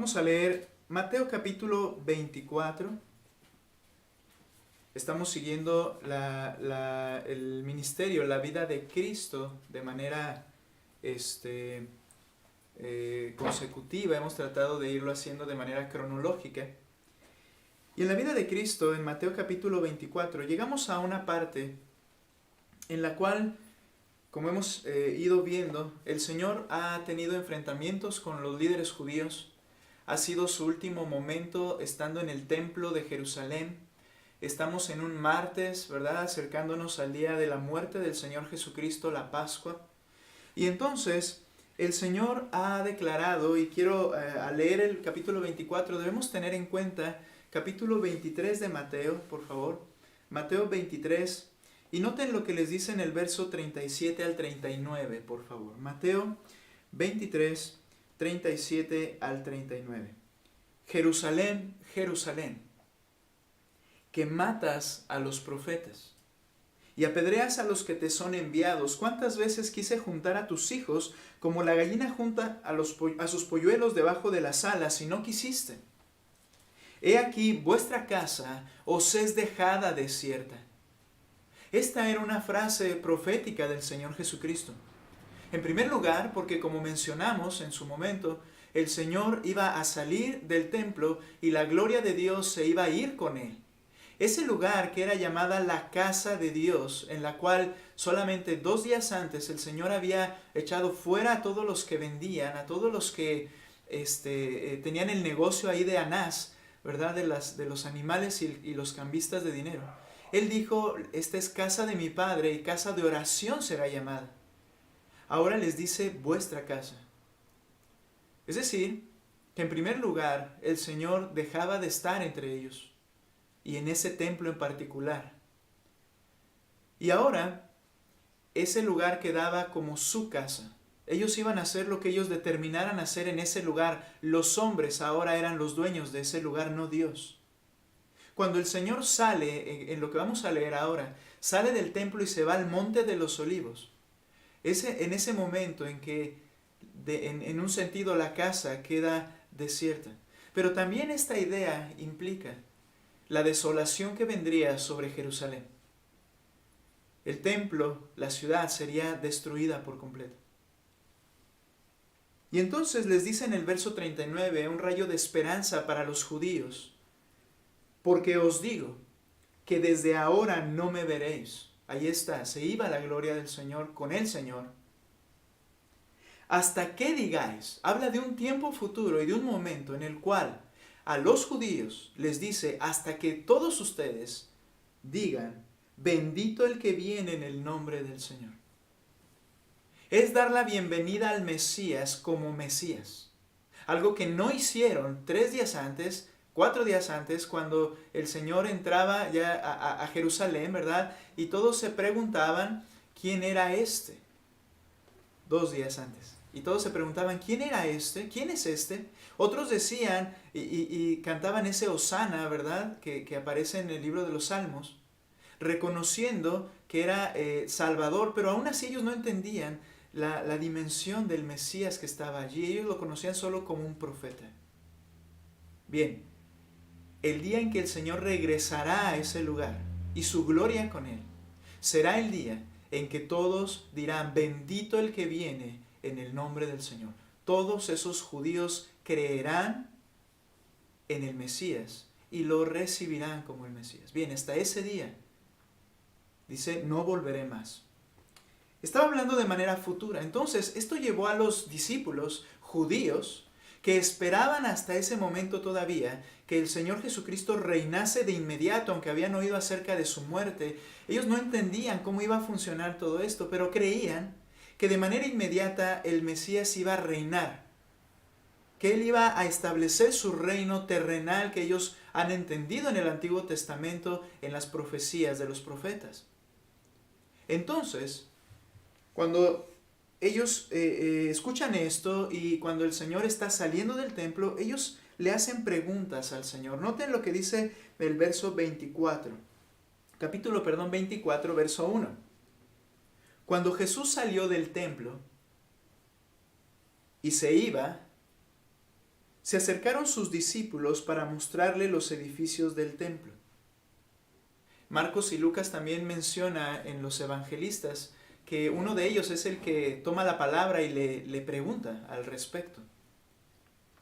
Vamos a leer Mateo capítulo 24. Estamos siguiendo el ministerio, la vida de Cristo de manera consecutiva. Hemos tratado de irlo haciendo de manera cronológica. Y en la vida de Cristo, en Mateo capítulo 24, llegamos a una parte en la cual, como hemos ido viendo, el Señor ha tenido enfrentamientos con los líderes judíos. Ha sido su último momento estando en el templo de Jerusalén. Estamos en un martes, ¿verdad? Acercándonos al día de la muerte del Señor Jesucristo, la Pascua. Y entonces el Señor ha declarado, y quiero al leer el capítulo 24, debemos tener en cuenta capítulo 23 de Mateo, por favor. Mateo 23, y noten lo que les dice en el verso 37 al 39, por favor. Mateo 23, 37 al 39. Jerusalén, Jerusalén, que matas a los profetas y apedreas a los que te son enviados. ¿Cuántas veces quise juntar a tus hijos como la gallina junta a sus polluelos debajo de las alas y no quisiste? He aquí vuestra casa os es dejada desierta. Esta era una frase profética del Señor Jesucristo. En primer lugar, porque como mencionamos en su momento, el Señor iba a salir del templo y la gloria de Dios se iba a ir con él. Ese lugar que era llamada la casa de Dios, en la cual solamente 2 días antes el Señor había echado fuera a todos los que vendían, a todos los que tenían el negocio ahí de Anás, ¿verdad? De los animales y los cambistas de dinero. Él dijo, esta es casa de mi Padre y casa de oración será llamada. Ahora les dice vuestra casa. Es decir, que en primer lugar el Señor dejaba de estar entre ellos y en ese templo en particular. Y ahora ese lugar quedaba como su casa. Ellos iban a hacer lo que ellos determinaran hacer en ese lugar. Los hombres ahora eran los dueños de ese lugar, no Dios. Cuando el Señor sale, en lo que vamos a leer ahora, sale del templo y se va al monte de los olivos. En ese momento en que en un sentido la casa queda desierta. Pero también esta idea implica la desolación que vendría sobre Jerusalén. El templo, la ciudad, sería destruida por completo. Y entonces les dice en el verso 39 un rayo de esperanza para los judíos. Porque os digo que desde ahora no me veréis. Ahí está, se iba la gloria del Señor con el Señor. Hasta que digáis, habla de un tiempo futuro y de un momento en el cual a los judíos les dice hasta que todos ustedes digan, bendito el que viene en el nombre del Señor. Es dar la bienvenida al Mesías como Mesías. Algo que no hicieron 3 días antes, 4 días antes, cuando el Señor entraba ya a Jerusalén, ¿verdad? Y todos se preguntaban, ¿quién era este? 2 días antes. Y todos se preguntaban, ¿quién era este? ¿Quién es este? Otros decían y cantaban ese Hosana, ¿verdad? Que aparece en el libro de los Salmos, reconociendo que era Salvador, pero aún así ellos no entendían la dimensión del Mesías que estaba allí. Ellos lo conocían solo como un profeta. Bien, el día en que el Señor regresará a ese lugar y su gloria con él, será el día en que todos dirán, bendito el que viene en el nombre del Señor. Todos esos judíos creerán en el Mesías y lo recibirán como el Mesías. Bien, hasta ese día, dice, no volveré más. Estaba hablando de manera futura. Entonces, esto llevó a los discípulos judíos que esperaban hasta ese momento todavía que el Señor Jesucristo reinase de inmediato, aunque habían oído acerca de su muerte. Ellos no entendían cómo iba a funcionar todo esto, pero creían que de manera inmediata el Mesías iba a reinar, que Él iba a establecer su reino terrenal que ellos han entendido en el Antiguo Testamento, en las profecías de los profetas. Entonces, cuando ellos escuchan esto y cuando el Señor está saliendo del templo, ellos le hacen preguntas al Señor. Noten lo que dice el verso 24. Capítulo 24, verso 1. Cuando Jesús salió del templo y se iba, se acercaron sus discípulos para mostrarle los edificios del templo. Marcos y Lucas también menciona en los evangelistas que uno de ellos es el que toma la palabra y le pregunta al respecto.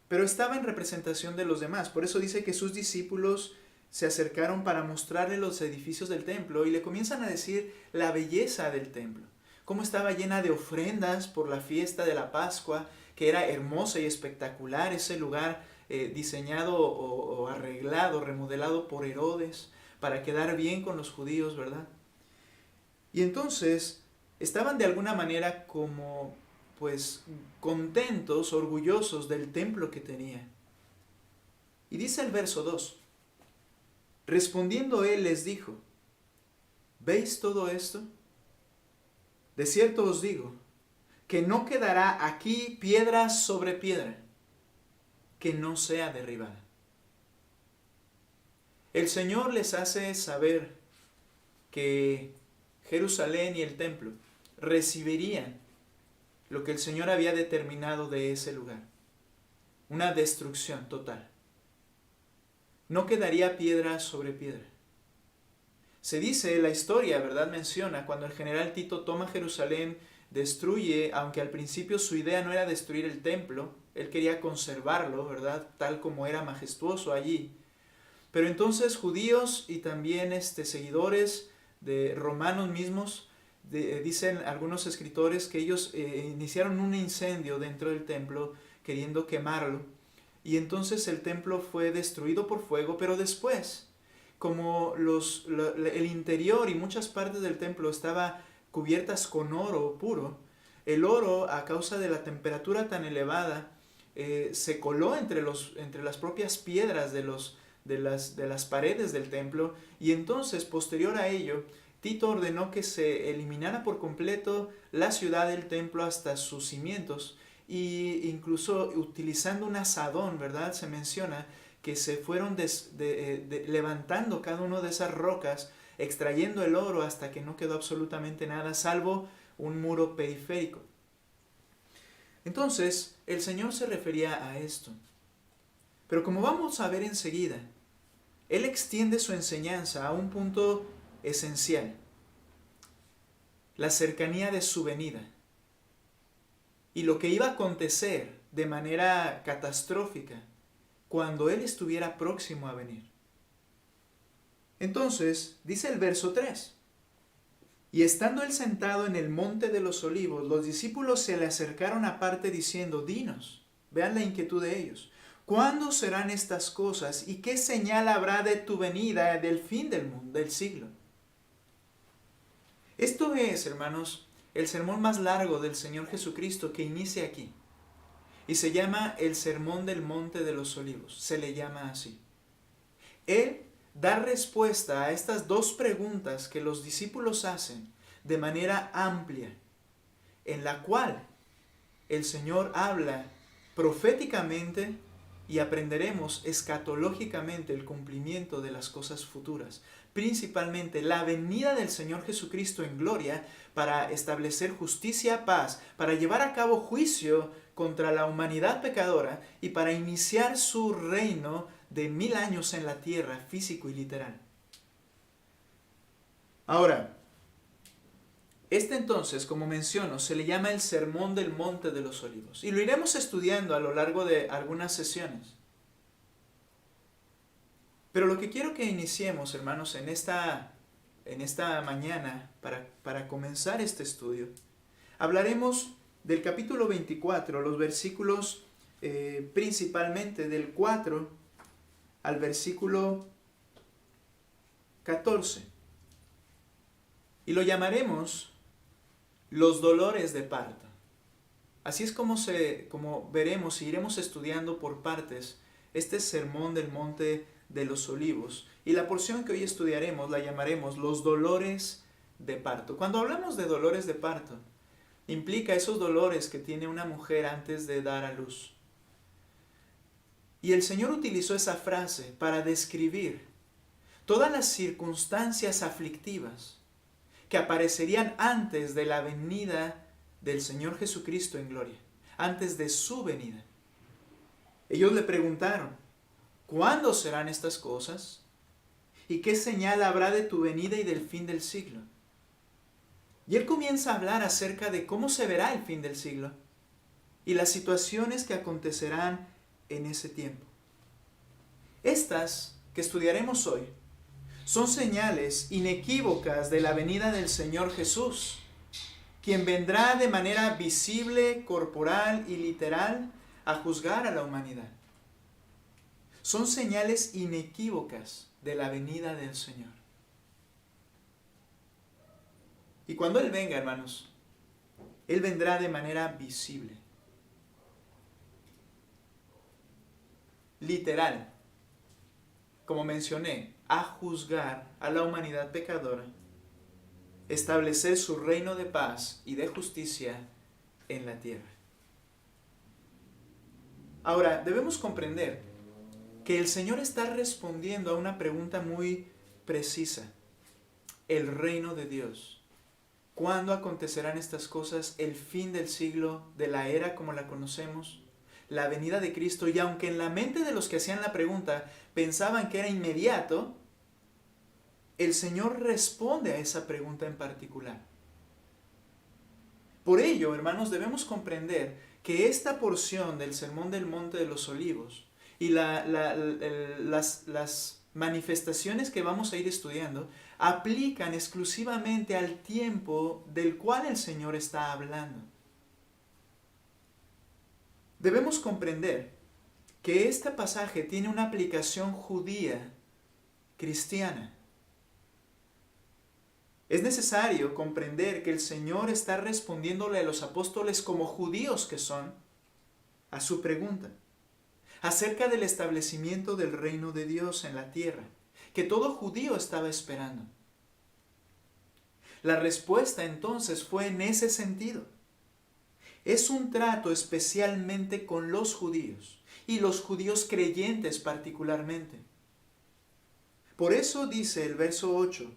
Pero estaba en representación de los demás, por eso dice que sus discípulos se acercaron para mostrarle los edificios del templo y le comienzan a decir la belleza del templo, cómo estaba llena de ofrendas por la fiesta de la Pascua, que era hermosa y espectacular ese lugar diseñado o arreglado, remodelado por Herodes para quedar bien con los judíos, ¿verdad? Y entonces estaban de alguna manera como pues contentos, orgullosos del templo que tenía. Y dice el verso 2, respondiendo él les dijo, ¿veis todo esto? De cierto os digo, que no quedará aquí piedra sobre piedra que no sea derribada. El Señor les hace saber que Jerusalén y el templo recibirían lo que el Señor había determinado de ese lugar, una destrucción total. No quedaría piedra sobre piedra. Se dice, la historia, ¿verdad?, menciona cuando el general Tito toma Jerusalén, destruye, aunque al principio su idea no era destruir el templo, él quería conservarlo, ¿verdad?, tal como era majestuoso allí. Pero entonces judíos y también seguidores de romanos mismos, dicen algunos escritores que ellos iniciaron un incendio dentro del templo queriendo quemarlo. Y entonces el templo fue destruido por fuego, pero después, como el interior y muchas partes del templo estaba cubiertas con oro puro, el oro, a causa de la temperatura tan elevada, se coló entre las propias piedras de las paredes del templo, y entonces, posterior a ello, Tito ordenó que se eliminara por completo la ciudad del templo hasta sus cimientos, y incluso utilizando un azadón, ¿verdad? Se menciona que se fueron levantando cada una de esas rocas, extrayendo el oro hasta que no quedó absolutamente nada, salvo un muro periférico. Entonces, el Señor se refería a esto. Pero como vamos a ver enseguida, Él extiende su enseñanza a un punto esencial: la cercanía de su venida y lo que iba a acontecer de manera catastrófica cuando Él estuviera próximo a venir. Entonces, dice el verso 3, y estando Él sentado en el monte de los olivos, los discípulos se le acercaron aparte diciendo, dinos, vean la inquietud de ellos, ¿cuándo serán estas cosas y qué señal habrá de tu venida, del fin del mundo, del siglo? Esto es, hermanos, el sermón más largo del Señor Jesucristo que inicia aquí. Y se llama el Sermón del Monte de los Olivos. Se le llama así. Él da respuesta a estas dos preguntas que los discípulos hacen de manera amplia, en la cual el Señor habla proféticamente y aprenderemos escatológicamente el cumplimiento de las cosas futuras, principalmente la venida del Señor Jesucristo en gloria para establecer justicia, paz, para llevar a cabo juicio contra la humanidad pecadora y para iniciar su reino de 1000 años en la tierra, físico y literal. Ahora, entonces, como menciono, se le llama el Sermón del Monte de los Olivos. Y lo iremos estudiando a lo largo de algunas sesiones. Pero lo que quiero que iniciemos, hermanos, en esta mañana, para comenzar este estudio, hablaremos del capítulo 24, los versículos principalmente del 4 al versículo 14. Y lo llamaremos los dolores de parto. Así es como veremos y iremos estudiando por partes este sermón del Monte de los Olivos. Y la porción que hoy estudiaremos la llamaremos los dolores de parto. Cuando hablamos de dolores de parto, implica esos dolores que tiene una mujer antes de dar a luz. Y el Señor utilizó esa frase para describir todas las circunstancias aflictivas que aparecerían antes de la venida del Señor Jesucristo en gloria, antes de su venida. Ellos le preguntaron, ¿cuándo serán estas cosas? ¿Y qué señal habrá de tu venida y del fin del siglo? Y él comienza a hablar acerca de cómo se verá el fin del siglo y las situaciones que acontecerán en ese tiempo. Estas que estudiaremos hoy son señales inequívocas de la venida del Señor Jesús, quien vendrá de manera visible, corporal y literal a juzgar a la humanidad. Son señales inequívocas de la venida del Señor. Y cuando Él venga, hermanos, Él vendrá de manera visible, literal, como mencioné, a juzgar a la humanidad pecadora, establecer su reino de paz y de justicia en la tierra. Ahora, debemos comprender que el Señor está respondiendo a una pregunta muy precisa. El reino de Dios. ¿Cuándo acontecerán estas cosas? El fin del siglo, de la era como la conocemos, la venida de Cristo. Y aunque en la mente de los que hacían la pregunta pensaban que era inmediato, el Señor responde a esa pregunta en particular. Por ello, hermanos, debemos comprender que esta porción del Sermón del Monte de los Olivos y las manifestaciones que vamos a ir estudiando aplican exclusivamente al tiempo del cual el Señor está hablando. Debemos comprender que este pasaje tiene una aplicación judía, cristiana. Es necesario comprender que el Señor está respondiéndole a los apóstoles como judíos que son a su pregunta acerca del establecimiento del reino de Dios en la tierra, que todo judío estaba esperando. La respuesta entonces fue en ese sentido. Es un trato especialmente con los judíos, y los judíos creyentes particularmente. Por eso dice el verso 8,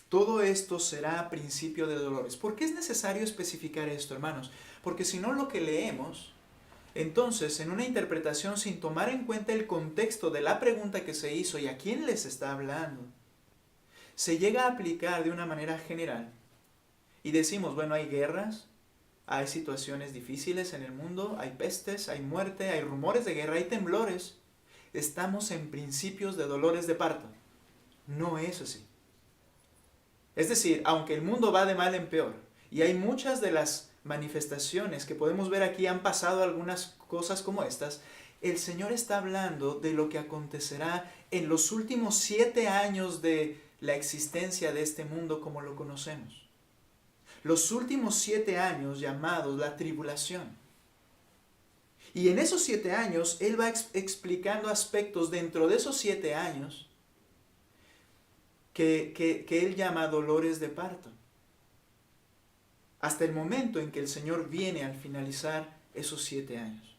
todo esto será principio de dolores. ¿Por qué es necesario especificar esto, hermanos? Porque si no, lo que leemos, entonces, en una interpretación sin tomar en cuenta el contexto de la pregunta que se hizo y a quién les está hablando, se llega a aplicar de una manera general. Y decimos, bueno, hay guerras, hay situaciones difíciles en el mundo, hay pestes, hay muerte, hay rumores de guerra, hay temblores. Estamos en principios de dolores de parto. No es así. Es decir, aunque el mundo va de mal en peor, y hay muchas de las manifestaciones que podemos ver aquí, han pasado algunas cosas como estas, el Señor está hablando de lo que acontecerá en los últimos 7 años de la existencia de este mundo como lo conocemos. Los últimos 7 años llamados la tribulación. Y en esos 7 años, Él va explicando aspectos dentro de esos 7 años que Él llama dolores de parto. Hasta el momento en que el Señor viene al finalizar esos 7 años.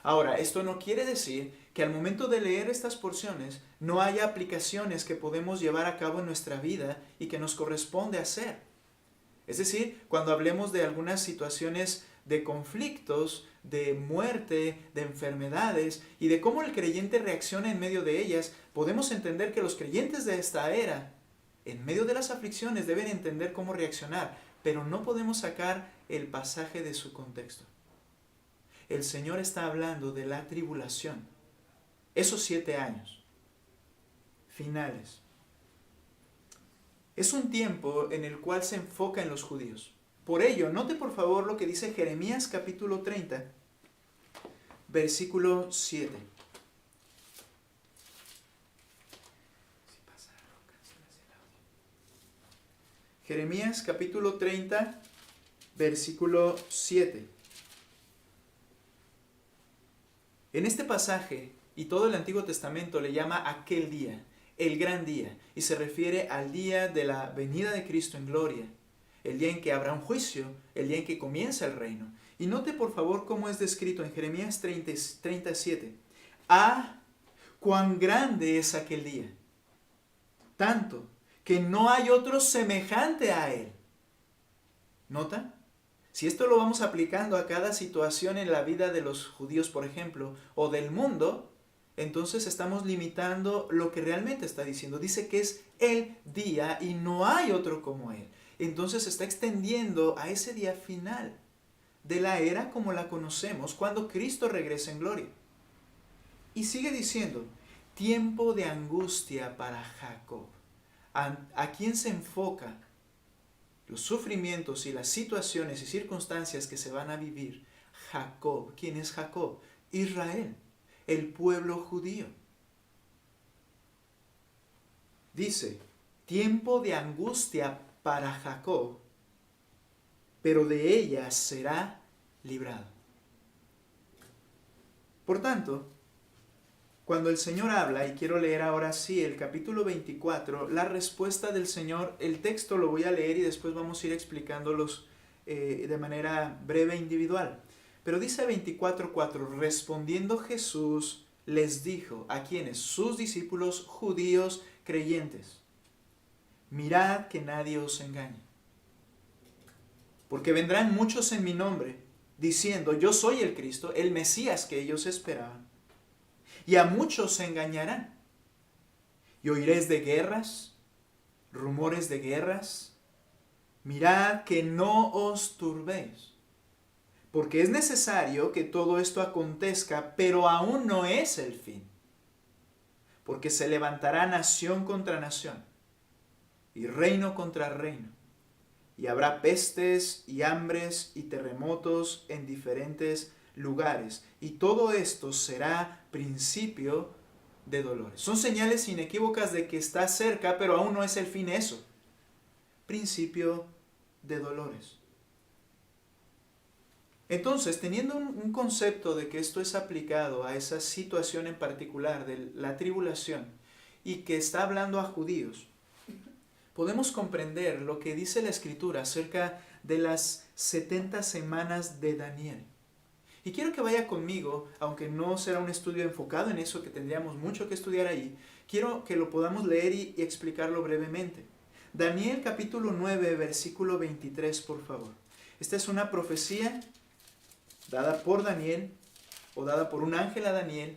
Ahora, esto no quiere decir que al momento de leer estas porciones no haya aplicaciones que podemos llevar a cabo en nuestra vida y que nos corresponde hacer. Es decir, cuando hablemos de algunas situaciones de conflictos, de muerte, de enfermedades y de cómo el creyente reacciona en medio de ellas, podemos entender que los creyentes de esta era, en medio de las aflicciones, deben entender cómo reaccionar. Pero no podemos sacar el pasaje de su contexto. El Señor está hablando de la tribulación. Esos 7 años finales. Es un tiempo en el cual se enfoca en los judíos. Por ello, note por favor lo que dice Jeremías capítulo 30, versículo 7. Jeremías capítulo 30, versículo 7. En este pasaje, y todo el Antiguo Testamento le llama aquel día, el gran día, y se refiere al día de la venida de Cristo en gloria, el día en que habrá un juicio, el día en que comienza el reino. Y note por favor cómo es descrito en Jeremías 37. ¡Ah, cuán grande es aquel día! Tanto que no hay otro semejante a él. ¿Nota? Si esto lo vamos aplicando a cada situación en la vida de los judíos, por ejemplo, o del mundo, entonces estamos limitando lo que realmente está diciendo. Dice que es el día y no hay otro como él. Entonces se está extendiendo a ese día final de la era como la conocemos, cuando Cristo regresa en gloria. Y sigue diciendo, tiempo de angustia para Jacob. ¿A quién se enfoca los sufrimientos y las situaciones y circunstancias que se van a vivir? Jacob. ¿Quién es Jacob? Israel, el pueblo judío. Dice, tiempo de angustia para Jacob, pero de ella será librado. Por tanto, cuando el Señor habla, y quiero leer ahora sí el capítulo 24, la respuesta del Señor, el texto lo voy a leer y después vamos a ir explicándolos de manera breve e individual. Pero dice 24:4, respondiendo Jesús les dijo, ¿a quiénes? Sus discípulos judíos creyentes, mirad que nadie os engañe, porque vendrán muchos en mi nombre, diciendo, yo soy el Cristo, el Mesías que ellos esperaban. Y a muchos se engañarán. Y oiréis de guerras, rumores de guerras. Mirad que no os turbéis, porque es necesario que todo esto acontezca, pero aún no es el fin. Porque se levantará nación contra nación, y reino contra reino. Y habrá pestes y hambres y terremotos en diferentes lugares. Y todo esto será principio de dolores. Son señales inequívocas de que está cerca, pero aún no es el fin eso. Principio de dolores. Entonces, teniendo un concepto de que esto es aplicado a esa situación en particular de la tribulación y que está hablando a judíos, podemos comprender lo que dice la Escritura acerca de las 70 semanas de Daniel. Y quiero que vaya conmigo, aunque no será un estudio enfocado en eso, que tendríamos mucho que estudiar ahí, quiero que lo podamos leer y explicarlo brevemente. Daniel capítulo 9, versículo 23, por favor. Esta es una profecía dada por Daniel, o dada por un ángel a Daniel,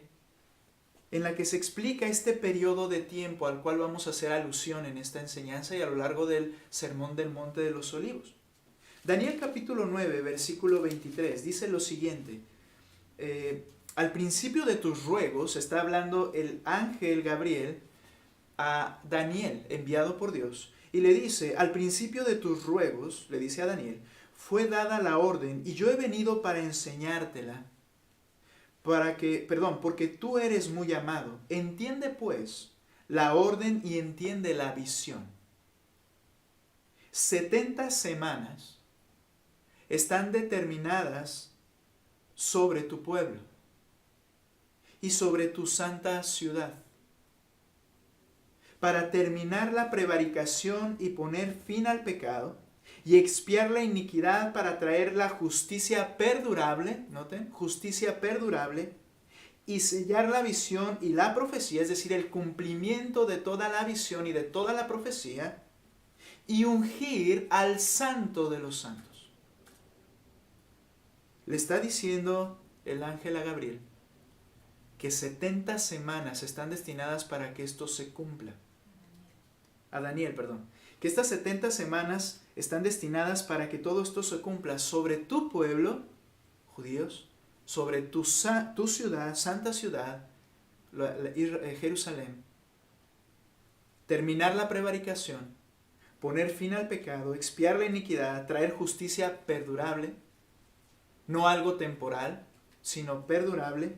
en la que se explica este periodo de tiempo al cual vamos a hacer alusión en esta enseñanza y a lo largo del Sermón del Monte de los Olivos. Daniel capítulo 9, versículo 23, dice lo siguiente, al principio de tus ruegos, está hablando el ángel Gabriel a Daniel, enviado por Dios, y le dice, al principio de tus ruegos, le dice a Daniel, fue dada la orden y yo he venido para enseñártela, porque tú eres muy amado. Entiende pues la orden y entiende la visión. 70 semanas están determinadas sobre tu pueblo y sobre tu santa ciudad, para terminar la prevaricación y poner fin al pecado, y expiar la iniquidad para traer la justicia perdurable, noten, justicia perdurable, y sellar la visión y la profecía, es decir, el cumplimiento de toda la visión y de toda la profecía, y ungir al santo de los santos. Le está diciendo el ángel a Gabriel que 70 semanas están destinadas para que esto se cumpla. A Daniel, que estas 70 semanas están destinadas para que todo esto se cumpla sobre tu pueblo, judíos, sobre tu ciudad, santa ciudad, Jerusalén, terminar la prevaricación, poner fin al pecado, expiar la iniquidad, traer justicia perdurable, no algo temporal, sino perdurable,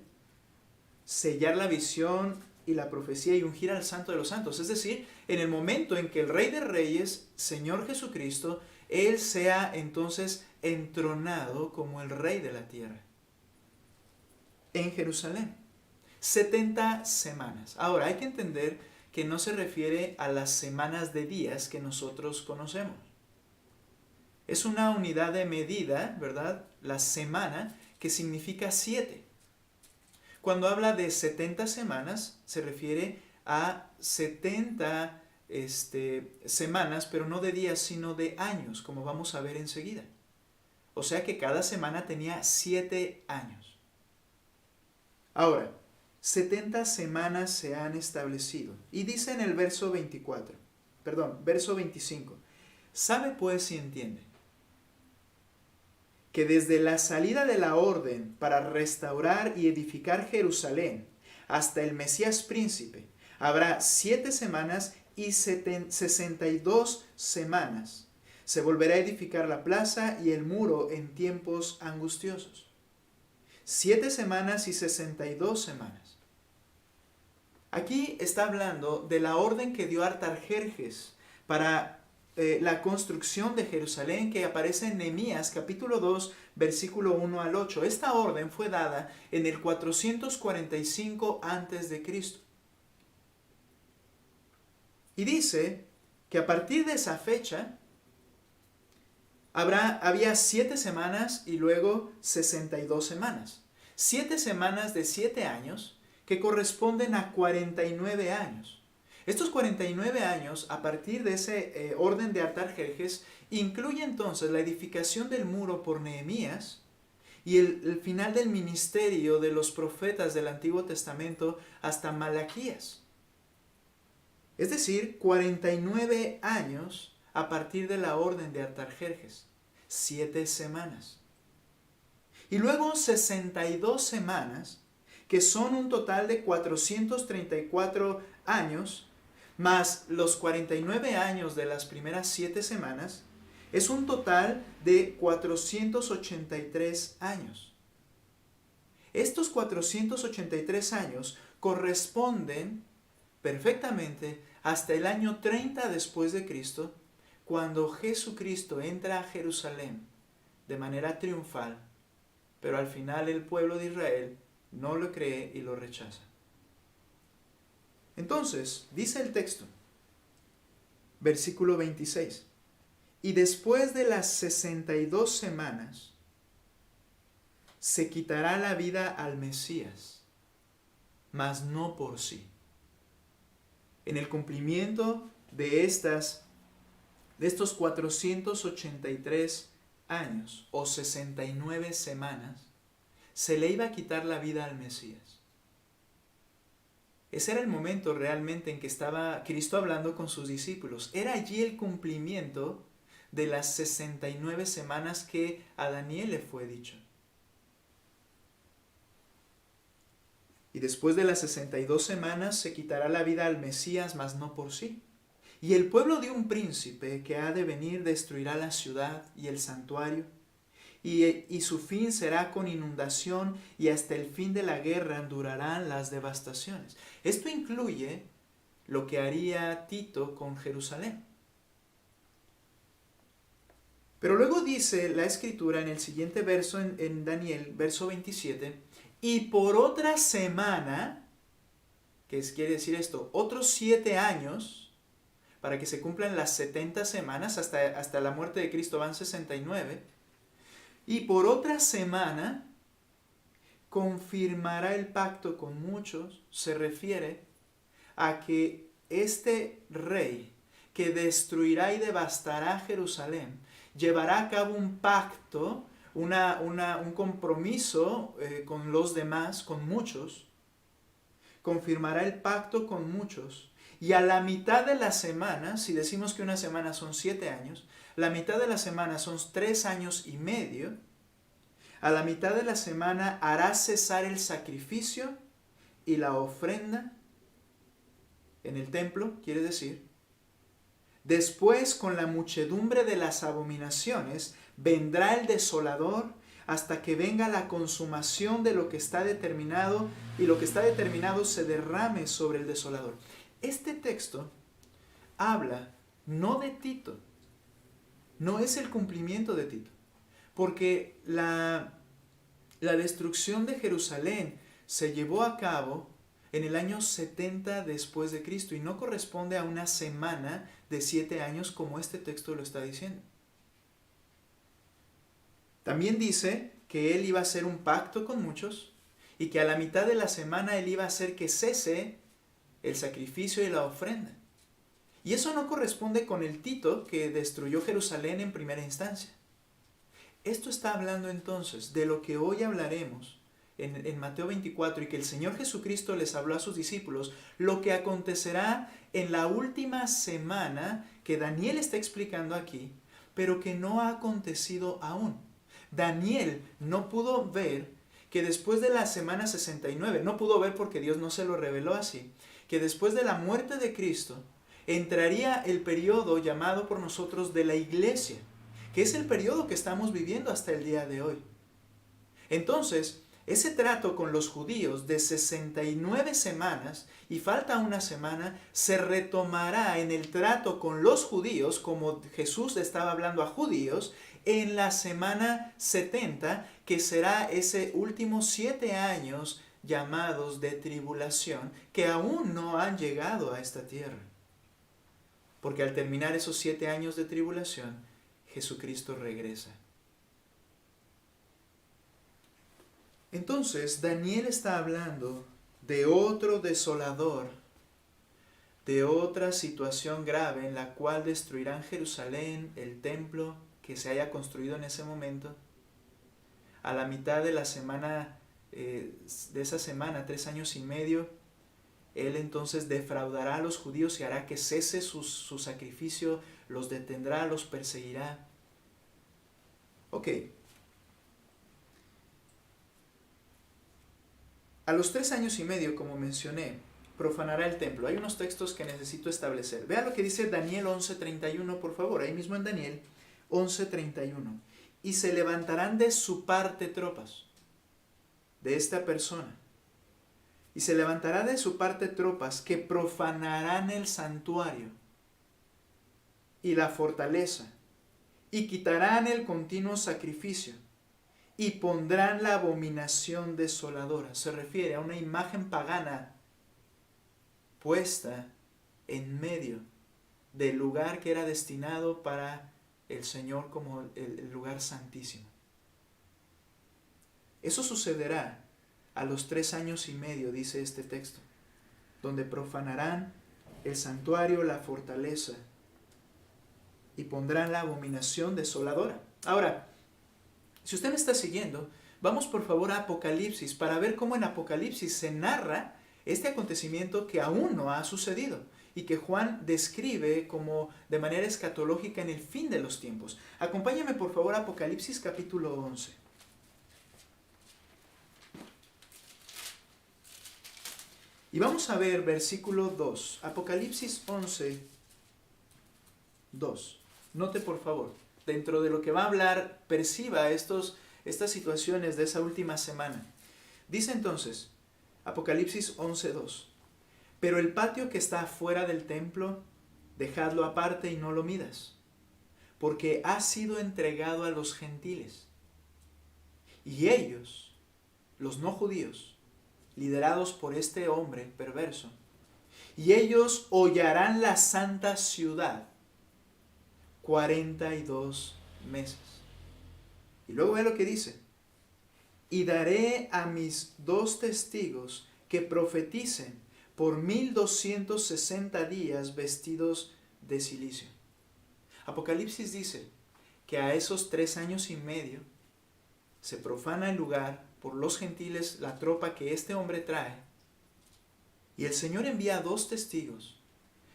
sellar la visión y la profecía y ungir al santo de los santos. Es decir, en el momento en que el Rey de Reyes, Señor Jesucristo, Él sea entonces entronado como el Rey de la tierra en Jerusalén. 70 semanas. Ahora, hay que entender que no se refiere a las semanas de días que nosotros conocemos. Es una unidad de medida, ¿verdad? La semana, que significa 7. Cuando habla de 70 semanas, se refiere a 70 semanas, pero no de días, sino de años, como vamos a ver enseguida. O sea que cada semana tenía 7 años. Ahora, 70 semanas se han establecido. Y dice en el verso 25. ¿Sabe pues y entiende que desde la salida de la orden para restaurar y edificar Jerusalén hasta el Mesías príncipe habrá 7 semanas y 62 semanas? Se volverá a edificar la plaza y el muro en tiempos angustiosos. 7 semanas y 62 semanas. Aquí está hablando de la orden que dio Artajerjes para la construcción de Jerusalén, que aparece en Nehemías capítulo 2, versículo 1 al 8. Esta orden fue dada en el 445 a.C. Y dice que a partir de esa fecha había 7 semanas y luego 62 semanas. 7 semanas de 7 años que corresponden a 49 años. Estos 49 años, a partir de ese orden de Artajerjes, incluye entonces la edificación del muro por Nehemías y el final del ministerio de los profetas del Antiguo Testamento hasta Malaquías. Es decir, 49 años a partir de la orden de Artajerjes. 7 semanas. Y luego 62 semanas, que son un total de 434 años, más los 49 años de las primeras 7 semanas, es un total de 483 años. Estos 483 años corresponden perfectamente hasta el año 30 después de Cristo, cuando Jesucristo entra a Jerusalén de manera triunfal, pero al final el pueblo de Israel no lo cree y lo rechaza. Entonces, dice el texto, versículo 26, y después de las 62 semanas, se quitará la vida al Mesías, mas no por sí. En el cumplimiento de estos 483 años o 69 semanas, se le iba a quitar la vida al Mesías. Ese era el momento realmente en que estaba Cristo hablando con sus discípulos. Era allí el cumplimiento de las 69 semanas que a Daniel le fue dicho. Y después de las 62 semanas se quitará la vida al Mesías, mas no por sí. Y el pueblo de un príncipe que ha de venir destruirá la ciudad y el santuario, y su fin será con inundación, y hasta el fin de la guerra durarán las devastaciones. Esto incluye lo que haría Tito con Jerusalén. Pero luego dice la Escritura en el siguiente verso, en Daniel, verso 27, y por otra semana, que quiere decir esto, otros 7 años, para que se cumplan las 70 semanas, hasta la muerte de Cristo van 69, y por otra semana confirmará el pacto con muchos. Se refiere a que este rey que destruirá y devastará Jerusalén llevará a cabo un pacto, un compromiso con los demás, con muchos. Confirmará el pacto con muchos. Y a la mitad de la semana, si decimos que una semana son 7 años, la mitad de la semana son 3 años y medio. A la mitad de la semana hará cesar el sacrificio y la ofrenda en el templo, quiere decir. Después, con la muchedumbre de las abominaciones, vendrá el desolador hasta que venga la consumación de lo que está determinado, y lo que está determinado se derrame sobre el desolador. Este texto habla no de Tito, no es el cumplimiento de Tito, porque la destrucción de Jerusalén se llevó a cabo en el año 70 después de Cristo y no corresponde a una semana de 7 años como este texto lo está diciendo. También dice que él iba a hacer un pacto con muchos y que a la mitad de la semana él iba a hacer que cese el sacrificio y la ofrenda. Y eso no corresponde con el Tito que destruyó Jerusalén en primera instancia. Esto está hablando entonces de lo que hoy hablaremos en Mateo 24 y que el Señor Jesucristo les habló a sus discípulos, lo que acontecerá en la última semana que Daniel está explicando aquí, pero que no ha acontecido aún. Daniel no pudo ver que después de la semana 69, no pudo ver porque Dios no se lo reveló así, que después de la muerte de Cristo entraría el periodo llamado por nosotros de la iglesia, que es el periodo que estamos viviendo hasta el día de hoy. Entonces, ese trato con los judíos de 69 semanas, y falta una semana, se retomará en el trato con los judíos, como Jesús estaba hablando a judíos, en la semana 70, que será ese último 7 años llamados de tribulación, que aún no han llegado a esta tierra. Porque al terminar esos 7 años de tribulación, Jesucristo regresa. Entonces, Daniel está hablando de otro desolador, de otra situación grave en la cual destruirán Jerusalén, el templo que se haya construido en ese momento. A la mitad de la semana, de esa semana, 3 años y medio, Él entonces defraudará a los judíos y hará que cese su sacrificio, los detendrá, los perseguirá. Ok. A los 3 años y medio, como mencioné, profanará el templo. Hay unos textos que necesito establecer. Vea lo que dice Daniel 11:31, por favor. Ahí mismo en Daniel 11:31. Y se levantarán de su parte tropas, de esta persona. Y se levantará de su parte tropas que profanarán el santuario y la fortaleza, y quitarán el continuo sacrificio, y pondrán la abominación desoladora. Se refiere a una imagen pagana puesta en medio del lugar que era destinado para el Señor como el lugar santísimo. Eso sucederá a los 3 años y medio, dice este texto, donde profanarán el santuario, la fortaleza, y pondrán la abominación desoladora. Ahora, si usted me está siguiendo, vamos por favor a Apocalipsis para ver cómo en Apocalipsis se narra este acontecimiento que aún no ha sucedido y que Juan describe como de manera escatológica en el fin de los tiempos. Acompáñame por favor a Apocalipsis capítulo 11. Y vamos a ver versículo 2. Apocalipsis 11, 2. Note por favor, dentro de lo que va a hablar, perciba estas situaciones de esa última semana. Dice entonces, Apocalipsis 11, 2. Pero el patio que está afuera del templo, dejadlo aparte y no lo midas, porque ha sido entregado a los gentiles. Y ellos, los no judíos, liderados por este hombre perverso, y ellos hollarán la santa ciudad 42 meses. Y luego ve lo que dice. Y daré a mis 2 testigos que profeticen por 1260 días vestidos de cilicio. Apocalipsis dice que a esos 3 años y medio se profana el lugar por los gentiles, la tropa que este hombre trae. Y el Señor envía 2 testigos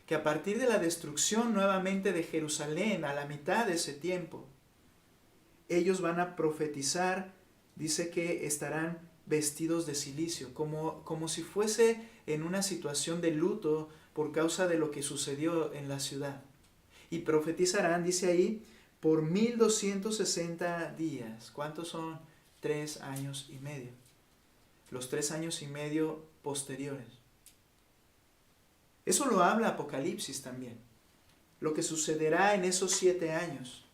que a partir de la destrucción nuevamente de Jerusalén a la mitad de ese tiempo, ellos van a profetizar, dice que estarán vestidos de cilicio, como si fuese en una situación de luto por causa de lo que sucedió en la ciudad. Y profetizarán, dice ahí, por 1260 días. ¿Cuántos son? 3 años y medio. Los 3 años y medio posteriores. Eso lo habla Apocalipsis también. Lo que sucederá en esos 7 años.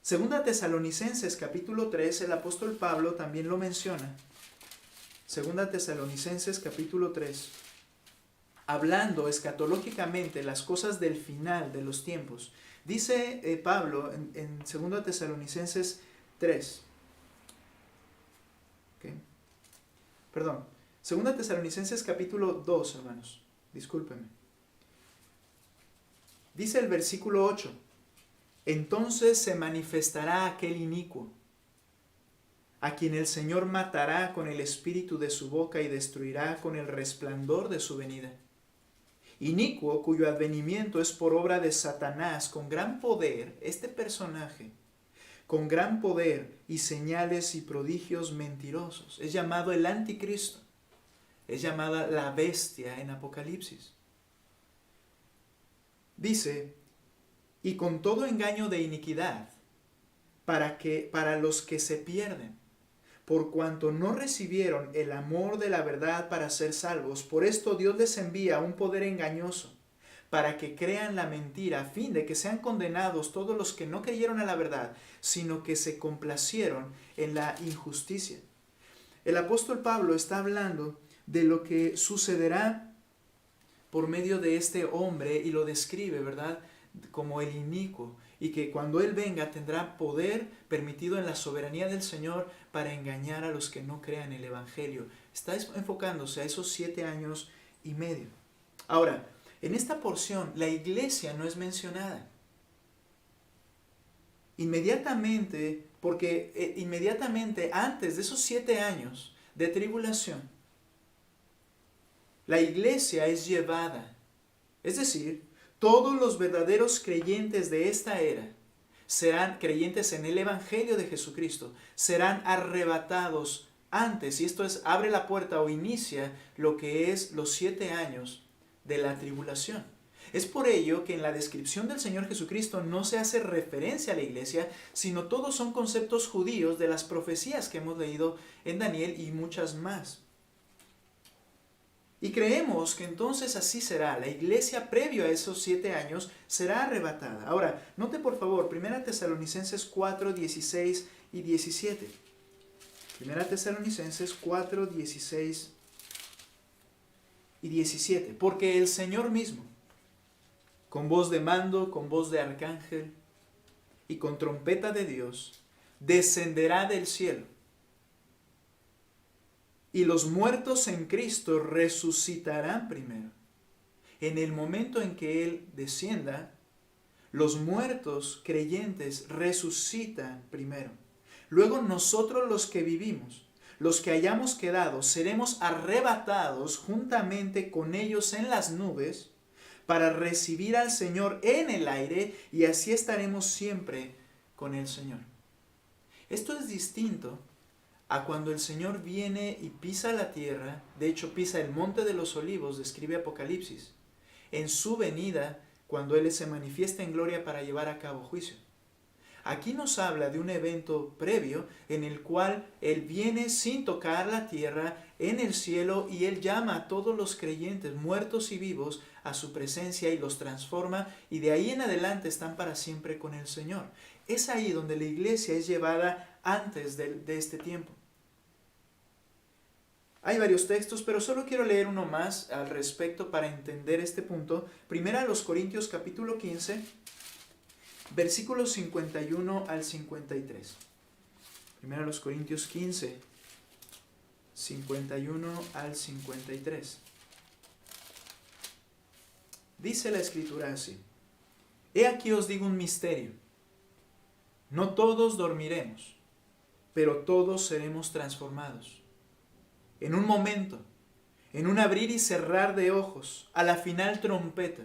Segunda Tesalonicenses capítulo 3, el apóstol Pablo también lo menciona. Segunda Tesalonicenses capítulo 3. Hablando escatológicamente las cosas del final de los tiempos. Dice Pablo en Segunda Tesalonicenses 3. ¿Okay? Perdón. Segunda Tesalonicenses capítulo 2, hermanos. Discúlpenme. Dice el versículo 8. entonces se manifestará aquel inicuo, a quien el Señor matará con el espíritu de su boca y destruirá con el resplandor de su venida. Inicuo, cuyo advenimiento es por obra de Satanás, con gran poder, este personaje, con gran poder y señales y prodigios mentirosos. Es llamado el anticristo. Es llamada la bestia en Apocalipsis. Dice, y con todo engaño de iniquidad, para los que se pierden, por cuanto no recibieron el amor de la verdad para ser salvos, por esto Dios les envía un poder engañoso, para que crean la mentira, a fin de que sean condenados todos los que no creyeron a la verdad, sino que se complacieron en la injusticia. El apóstol Pablo está hablando de lo que sucederá por medio de este hombre y lo describe, ¿verdad?, como el inicuo, y que cuando Él venga tendrá poder permitido en la soberanía del Señor para engañar a los que no crean el Evangelio. Está enfocándose a esos 7 años y medio. Ahora, en esta porción la iglesia no es mencionada. Inmediatamente, porque inmediatamente antes de esos 7 años de tribulación, la iglesia es llevada. Es decir, todos los verdaderos creyentes de esta era, serán creyentes en el Evangelio de Jesucristo, serán arrebatados antes, y esto abre la puerta o inicia lo que es los 7 años de la tribulación. Es por ello que en la descripción del Señor Jesucristo no se hace referencia a la iglesia, sino todos son conceptos judíos de las profecías que hemos leído en Daniel y muchas más. Y creemos que entonces así será. La iglesia previo a esos 7 años será arrebatada. Ahora, note por favor, 1 Tesalonicenses 4, 16 y 17. 1 Tesalonicenses 4, 16 y 17. Porque el Señor mismo, con voz de mando, con voz de arcángel y con trompeta de Dios, descenderá del cielo. Y los muertos en Cristo resucitarán primero. En el momento en que Él descienda, los muertos creyentes resucitan primero. Luego nosotros los que vivimos, los que hayamos quedado, seremos arrebatados juntamente con ellos en las nubes para recibir al Señor en el aire, y así estaremos siempre con el Señor. Esto es distinto a cuando el Señor viene y pisa la tierra. De hecho, pisa el monte de los olivos, describe Apocalipsis, en su venida, cuando Él se manifiesta en gloria para llevar a cabo juicio. Aquí nos habla de un evento previo en el cual Él viene sin tocar la tierra en el cielo, y Él llama a todos los creyentes, muertos y vivos, a su presencia y los transforma, y de ahí en adelante están para siempre con el Señor. Es ahí donde la iglesia es llevada antes de este tiempo. Hay varios textos, pero solo quiero leer uno más al respecto para entender este punto. Primera a los Corintios capítulo 15, versículos 51 al 53. Primera a los Corintios 15, 51 al 53. Dice la Escritura así: He aquí os digo un misterio. No todos dormiremos, pero todos seremos transformados. En un momento, en un abrir y cerrar de ojos, a la final trompeta.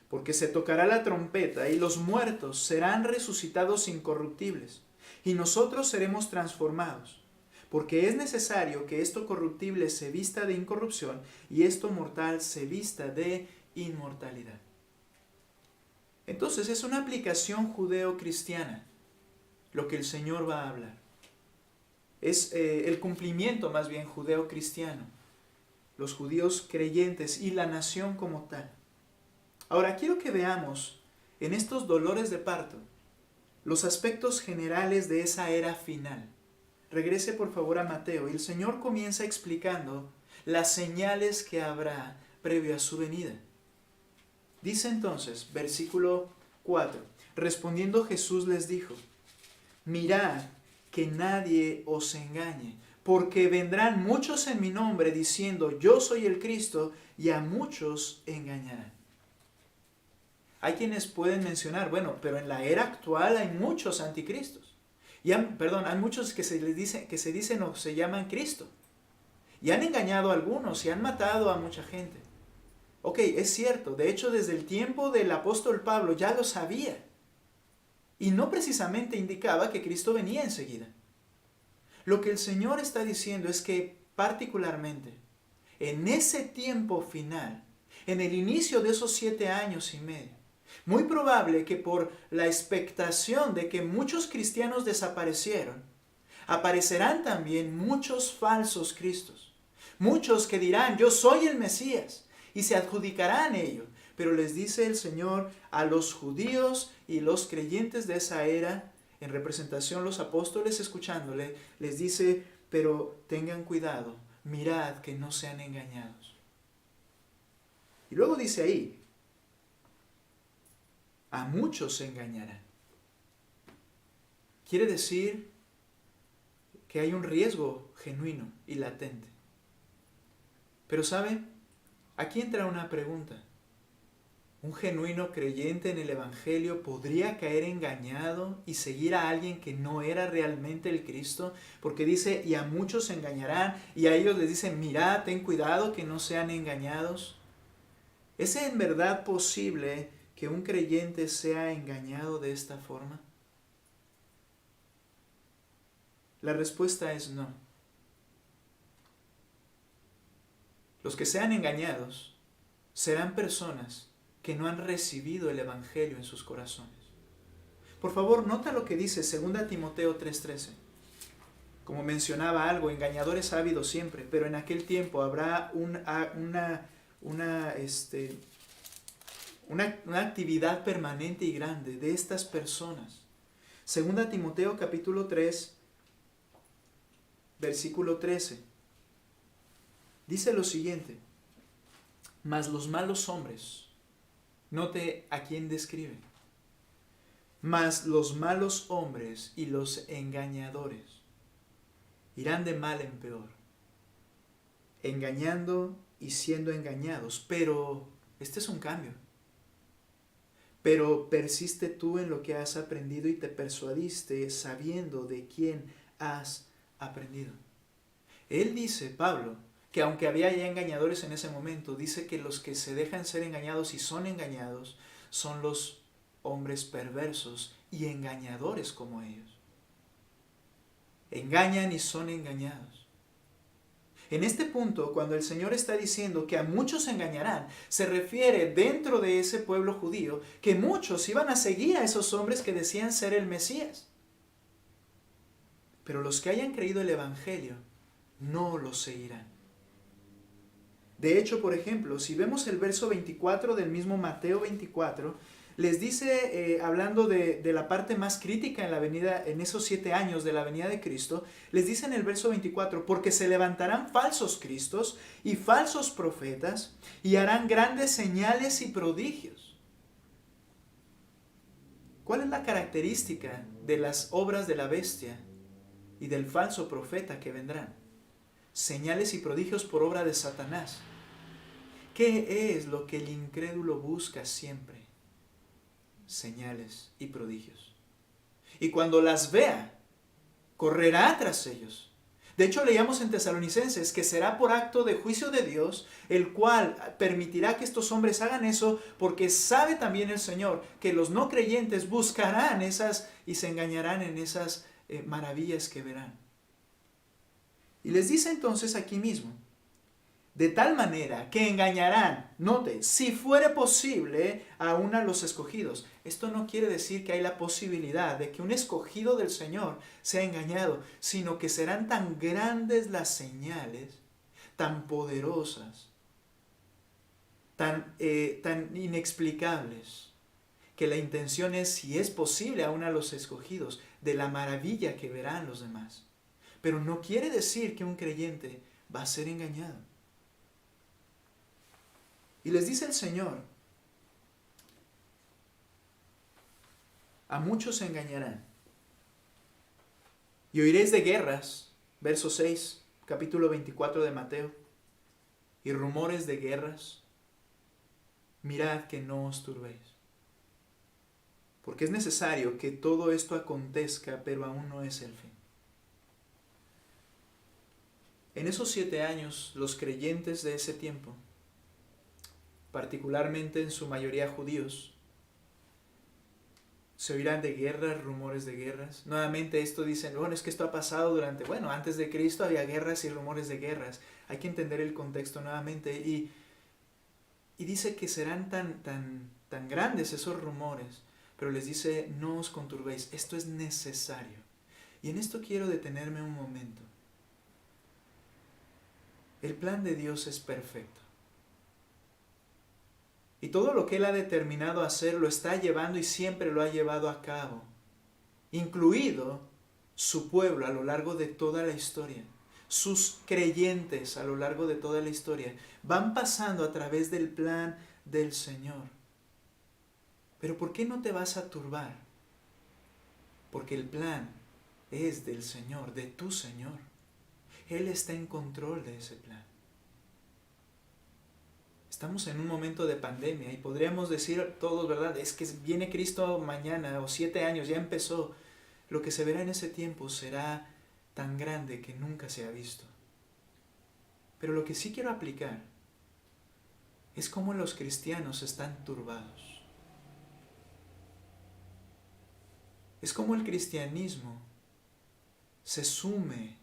Porque se tocará la trompeta y los muertos serán resucitados incorruptibles, y nosotros seremos transformados. Porque es necesario que esto corruptible se vista de incorrupción y esto mortal se vista de inmortalidad. Entonces es una aplicación judeo-cristiana lo que el Señor va a hablar. Es el cumplimiento más bien judeo-cristiano, los judíos creyentes y la nación como tal. Ahora quiero que veamos en estos dolores de parto los aspectos generales de esa era final. Regrese por favor a Mateo, y el Señor comienza explicando las señales que habrá previo a su venida. Dice entonces, versículo 4, respondiendo Jesús les dijo: Mirad que nadie os engañe, porque vendrán muchos en mi nombre diciendo: Yo soy el Cristo, y a muchos engañarán. Hay quienes pueden mencionar, bueno, pero en la era actual hay muchos anticristos. Hay muchos que se dicen o se llaman Cristo. Y han engañado a algunos y han matado a mucha gente. Ok, es cierto. De hecho, desde el tiempo del apóstol Pablo ya lo sabía. Y no precisamente indicaba que Cristo venía enseguida. Lo que el Señor está diciendo es que particularmente en ese tiempo final, en el inicio de esos 7 años y medio, muy probable que por la expectación de que muchos cristianos desaparecieron, aparecerán también muchos falsos cristos. Muchos que dirán, yo soy el Mesías, y se adjudicarán ello. Pero les dice el Señor a los judíos y los creyentes de esa era, en representación los apóstoles escuchándole, les dice, pero tengan cuidado, mirad que no sean engañados. Y luego dice ahí, a muchos se engañarán. Quiere decir que hay un riesgo genuino y latente. Pero ¿sabe? Aquí entra una pregunta. ¿Un genuino creyente en el Evangelio podría caer engañado y seguir a alguien que no era realmente el Cristo? Porque dice, y a muchos se engañarán, y a ellos les dice, mirad, ten cuidado que no sean engañados. ¿Es en verdad posible que un creyente sea engañado de esta forma? La respuesta es no. Los que sean engañados serán personas que no han recibido el Evangelio en sus corazones. Por favor, nota lo que dice 2 Timoteo 3:13. Como mencionaba algo, engañadores ha habido siempre, pero en aquel tiempo habrá una actividad permanente y grande de estas personas. 2 Timoteo capítulo 3, versículo 13. Dice lo siguiente, mas los malos hombres, note a quién describe, mas los malos hombres y los engañadores irán de mal en peor, engañando y siendo engañados. Pero, este es un cambio. Pero persiste tú en lo que has aprendido y te persuadiste sabiendo de quién has aprendido. Él dice, Pablo, que aunque había ya engañadores en ese momento, dice que los que se dejan ser engañados y son engañados son los hombres perversos y engañadores como ellos. Engañan y son engañados. En este punto, cuando el Señor está diciendo que a muchos engañarán, se refiere dentro de ese pueblo judío que muchos iban a seguir a esos hombres que decían ser el Mesías. Pero los que hayan creído el Evangelio no los seguirán. De hecho, por ejemplo, si vemos el verso 24 del mismo Mateo 24, les dice, hablando de la parte más crítica en la venida, en esos 7 años de la venida de Cristo, les dice en el verso 24, porque se levantarán falsos cristos y falsos profetas y harán grandes señales y prodigios. ¿Cuál es la característica de las obras de la bestia y del falso profeta que vendrán? Señales y prodigios por obra de Satanás. ¿Qué es lo que el incrédulo busca siempre? Señales y prodigios. Y cuando las vea, correrá tras ellos. De hecho, leíamos en Tesalonicenses que será por acto de juicio de Dios, el cual permitirá que estos hombres hagan eso, porque sabe también el Señor que los no creyentes buscarán esas y se engañarán en esas maravillas que verán. Y les dice entonces aquí mismo, de tal manera que engañarán, note, si fuere posible, aún a los escogidos. Esto no quiere decir que hay la posibilidad de que un escogido del Señor sea engañado, sino que serán tan grandes las señales, tan poderosas, tan inexplicables, que la intención es, si es posible, aún a los escogidos, de la maravilla que verán los demás. Pero no quiere decir que un creyente va a ser engañado. Y les dice el Señor, a muchos se engañarán. Y oiréis de guerras, verso 6, capítulo 24 de Mateo, y rumores de guerras. Mirad que no os turbéis. porque es necesario que todo esto acontezca, pero aún no es el fin. En esos 7 años, los creyentes de ese tiempo, particularmente en su mayoría judíos, se oirán de guerras, rumores de guerras. Nuevamente esto dicen, bueno, es que esto ha pasado antes de Cristo había guerras y rumores de guerras. Hay que entender el contexto nuevamente y dice que serán tan grandes esos rumores, pero les dice, no os conturbéis, esto es necesario. Y en esto quiero detenerme un momento. El plan de Dios es perfecto. Y todo lo que Él ha determinado hacer lo está llevando y siempre lo ha llevado a cabo, incluido su pueblo a lo largo de toda la historia. Sus creyentes a lo largo de toda la historia van pasando a través del plan del Señor. Pero ¿por qué no te vas a turbar? Porque el plan es del Señor, de tu Señor. Él está en control de ese plan. Estamos en un momento de pandemia y podríamos decir todos, ¿verdad? Es que viene Cristo mañana o 7 años, ya empezó. Lo que se verá en ese tiempo será tan grande que nunca se ha visto. Pero lo que sí quiero aplicar es cómo los cristianos están turbados. Es como el cristianismo se sume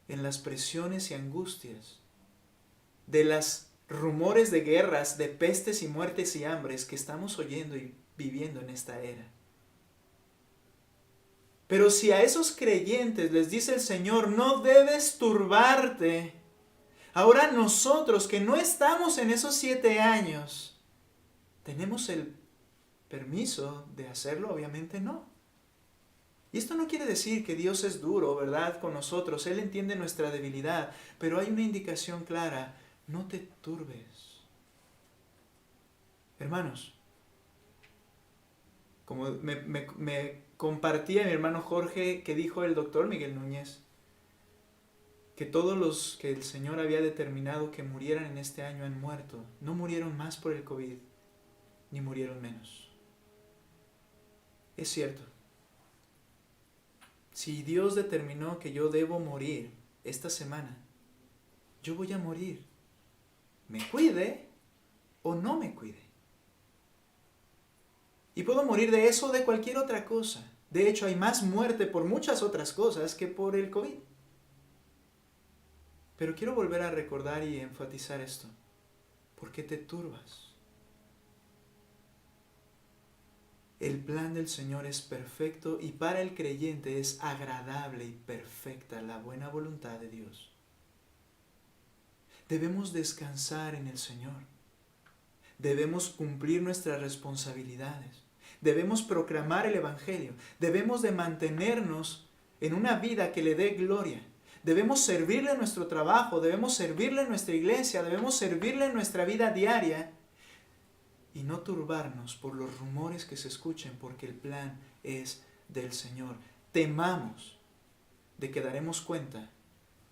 en las presiones y angustias de las rumores de guerras, de pestes y muertes y hambres que estamos oyendo y viviendo en esta era. Pero si a esos creyentes les dice el Señor, no debes turbarte, ahora nosotros que no estamos en esos 7 años, ¿tenemos el permiso de hacerlo? Obviamente no. Y esto no quiere decir que Dios es duro, ¿verdad?, con nosotros. Él entiende nuestra debilidad, pero hay una indicación clara. No te turbes. Hermanos, como me compartía mi hermano Jorge que dijo el doctor Miguel Núñez, que todos los que el Señor había determinado que murieran en este año han muerto. No murieron más por el COVID, ni murieron menos. Es cierto. Si Dios determinó que yo debo morir esta semana, yo voy a morir. Me cuide o no me cuide. Y puedo morir de eso o de cualquier otra cosa. De hecho, hay más muerte por muchas otras cosas que por el COVID. Pero quiero volver a recordar y enfatizar esto. ¿Por qué te turbas? El plan del Señor es perfecto y para el creyente es agradable y perfecta la buena voluntad de Dios. Debemos descansar en el Señor. Debemos cumplir nuestras responsabilidades. Debemos proclamar el Evangelio. Debemos de mantenernos en una vida que le dé gloria. Debemos servirle en nuestro trabajo. Debemos servirle en nuestra iglesia. Debemos servirle en nuestra vida diaria. Y no turbarnos por los rumores que se escuchen, porque el plan es del Señor. Temamos de que daremos cuenta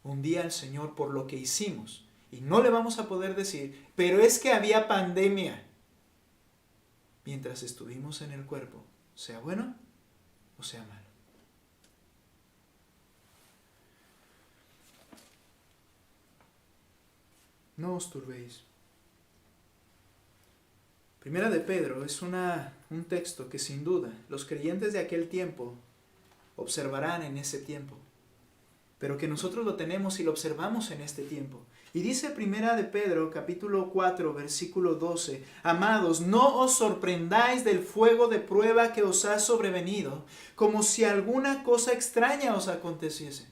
un día al Señor por lo que hicimos. Y no le vamos a poder decir, pero es que había pandemia. Mientras estuvimos en el cuerpo, sea bueno o sea malo. No os turbéis. Primera de Pedro es un texto que sin duda los creyentes de aquel tiempo observarán en ese tiempo, pero que nosotros lo tenemos y lo observamos en este tiempo. Y dice Primera de Pedro, capítulo 4, versículo 12, amados, no os sorprendáis del fuego de prueba que os ha sobrevenido, como si alguna cosa extraña os aconteciese.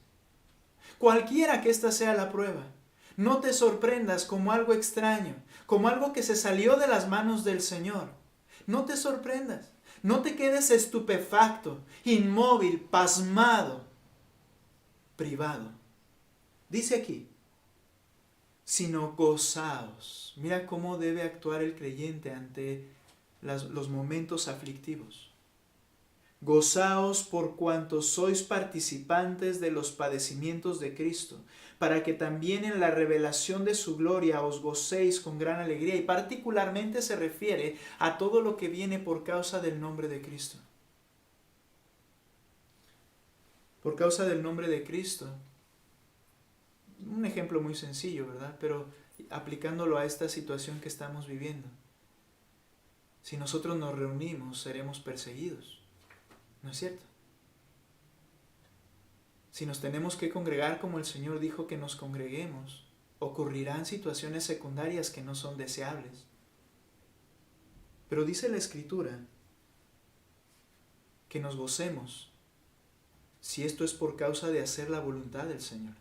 Cualquiera que ésta sea la prueba, no te sorprendas como algo extraño, como algo que se salió de las manos del Señor. No te sorprendas, no te quedes estupefacto, inmóvil, pasmado, privado. Dice aquí, sino gozaos. Mira cómo debe actuar el creyente ante los momentos aflictivos. Gozaos por cuanto sois participantes de los padecimientos de Cristo, para que también en la revelación de su gloria os gocéis con gran alegría. Y particularmente se refiere a todo lo que viene por causa del nombre de Cristo. Por causa del nombre de Cristo. Un ejemplo muy sencillo, ¿verdad? Pero aplicándolo a esta situación que estamos viviendo. Si nosotros nos reunimos, seremos perseguidos. ¿No es cierto? Si nos tenemos que congregar como el Señor dijo que nos congreguemos, ocurrirán situaciones secundarias que no son deseables. Pero dice la Escritura que nos gocemos si esto es por causa de hacer la voluntad del Señor.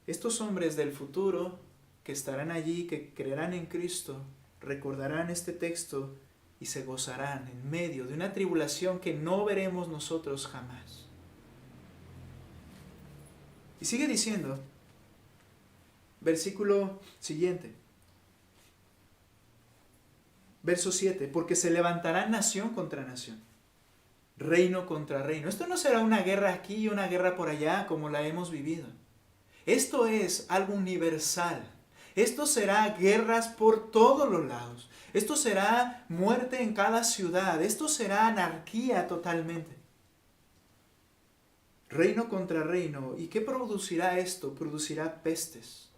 Estos hombres del futuro que estarán allí, que creerán en Cristo, recordarán este texto y se gozarán en medio de una tribulación que no veremos nosotros jamás. Y sigue diciendo, versículo siguiente, verso 7, porque se levantará nación contra nación, reino contra reino. Esto no será una guerra aquí y una guerra por allá como la hemos vivido. Esto es algo universal. Esto será guerras por todos los lados. Esto será muerte en cada ciudad. Esto será anarquía totalmente. Reino contra reino. ¿Y qué producirá esto? Producirá pestes.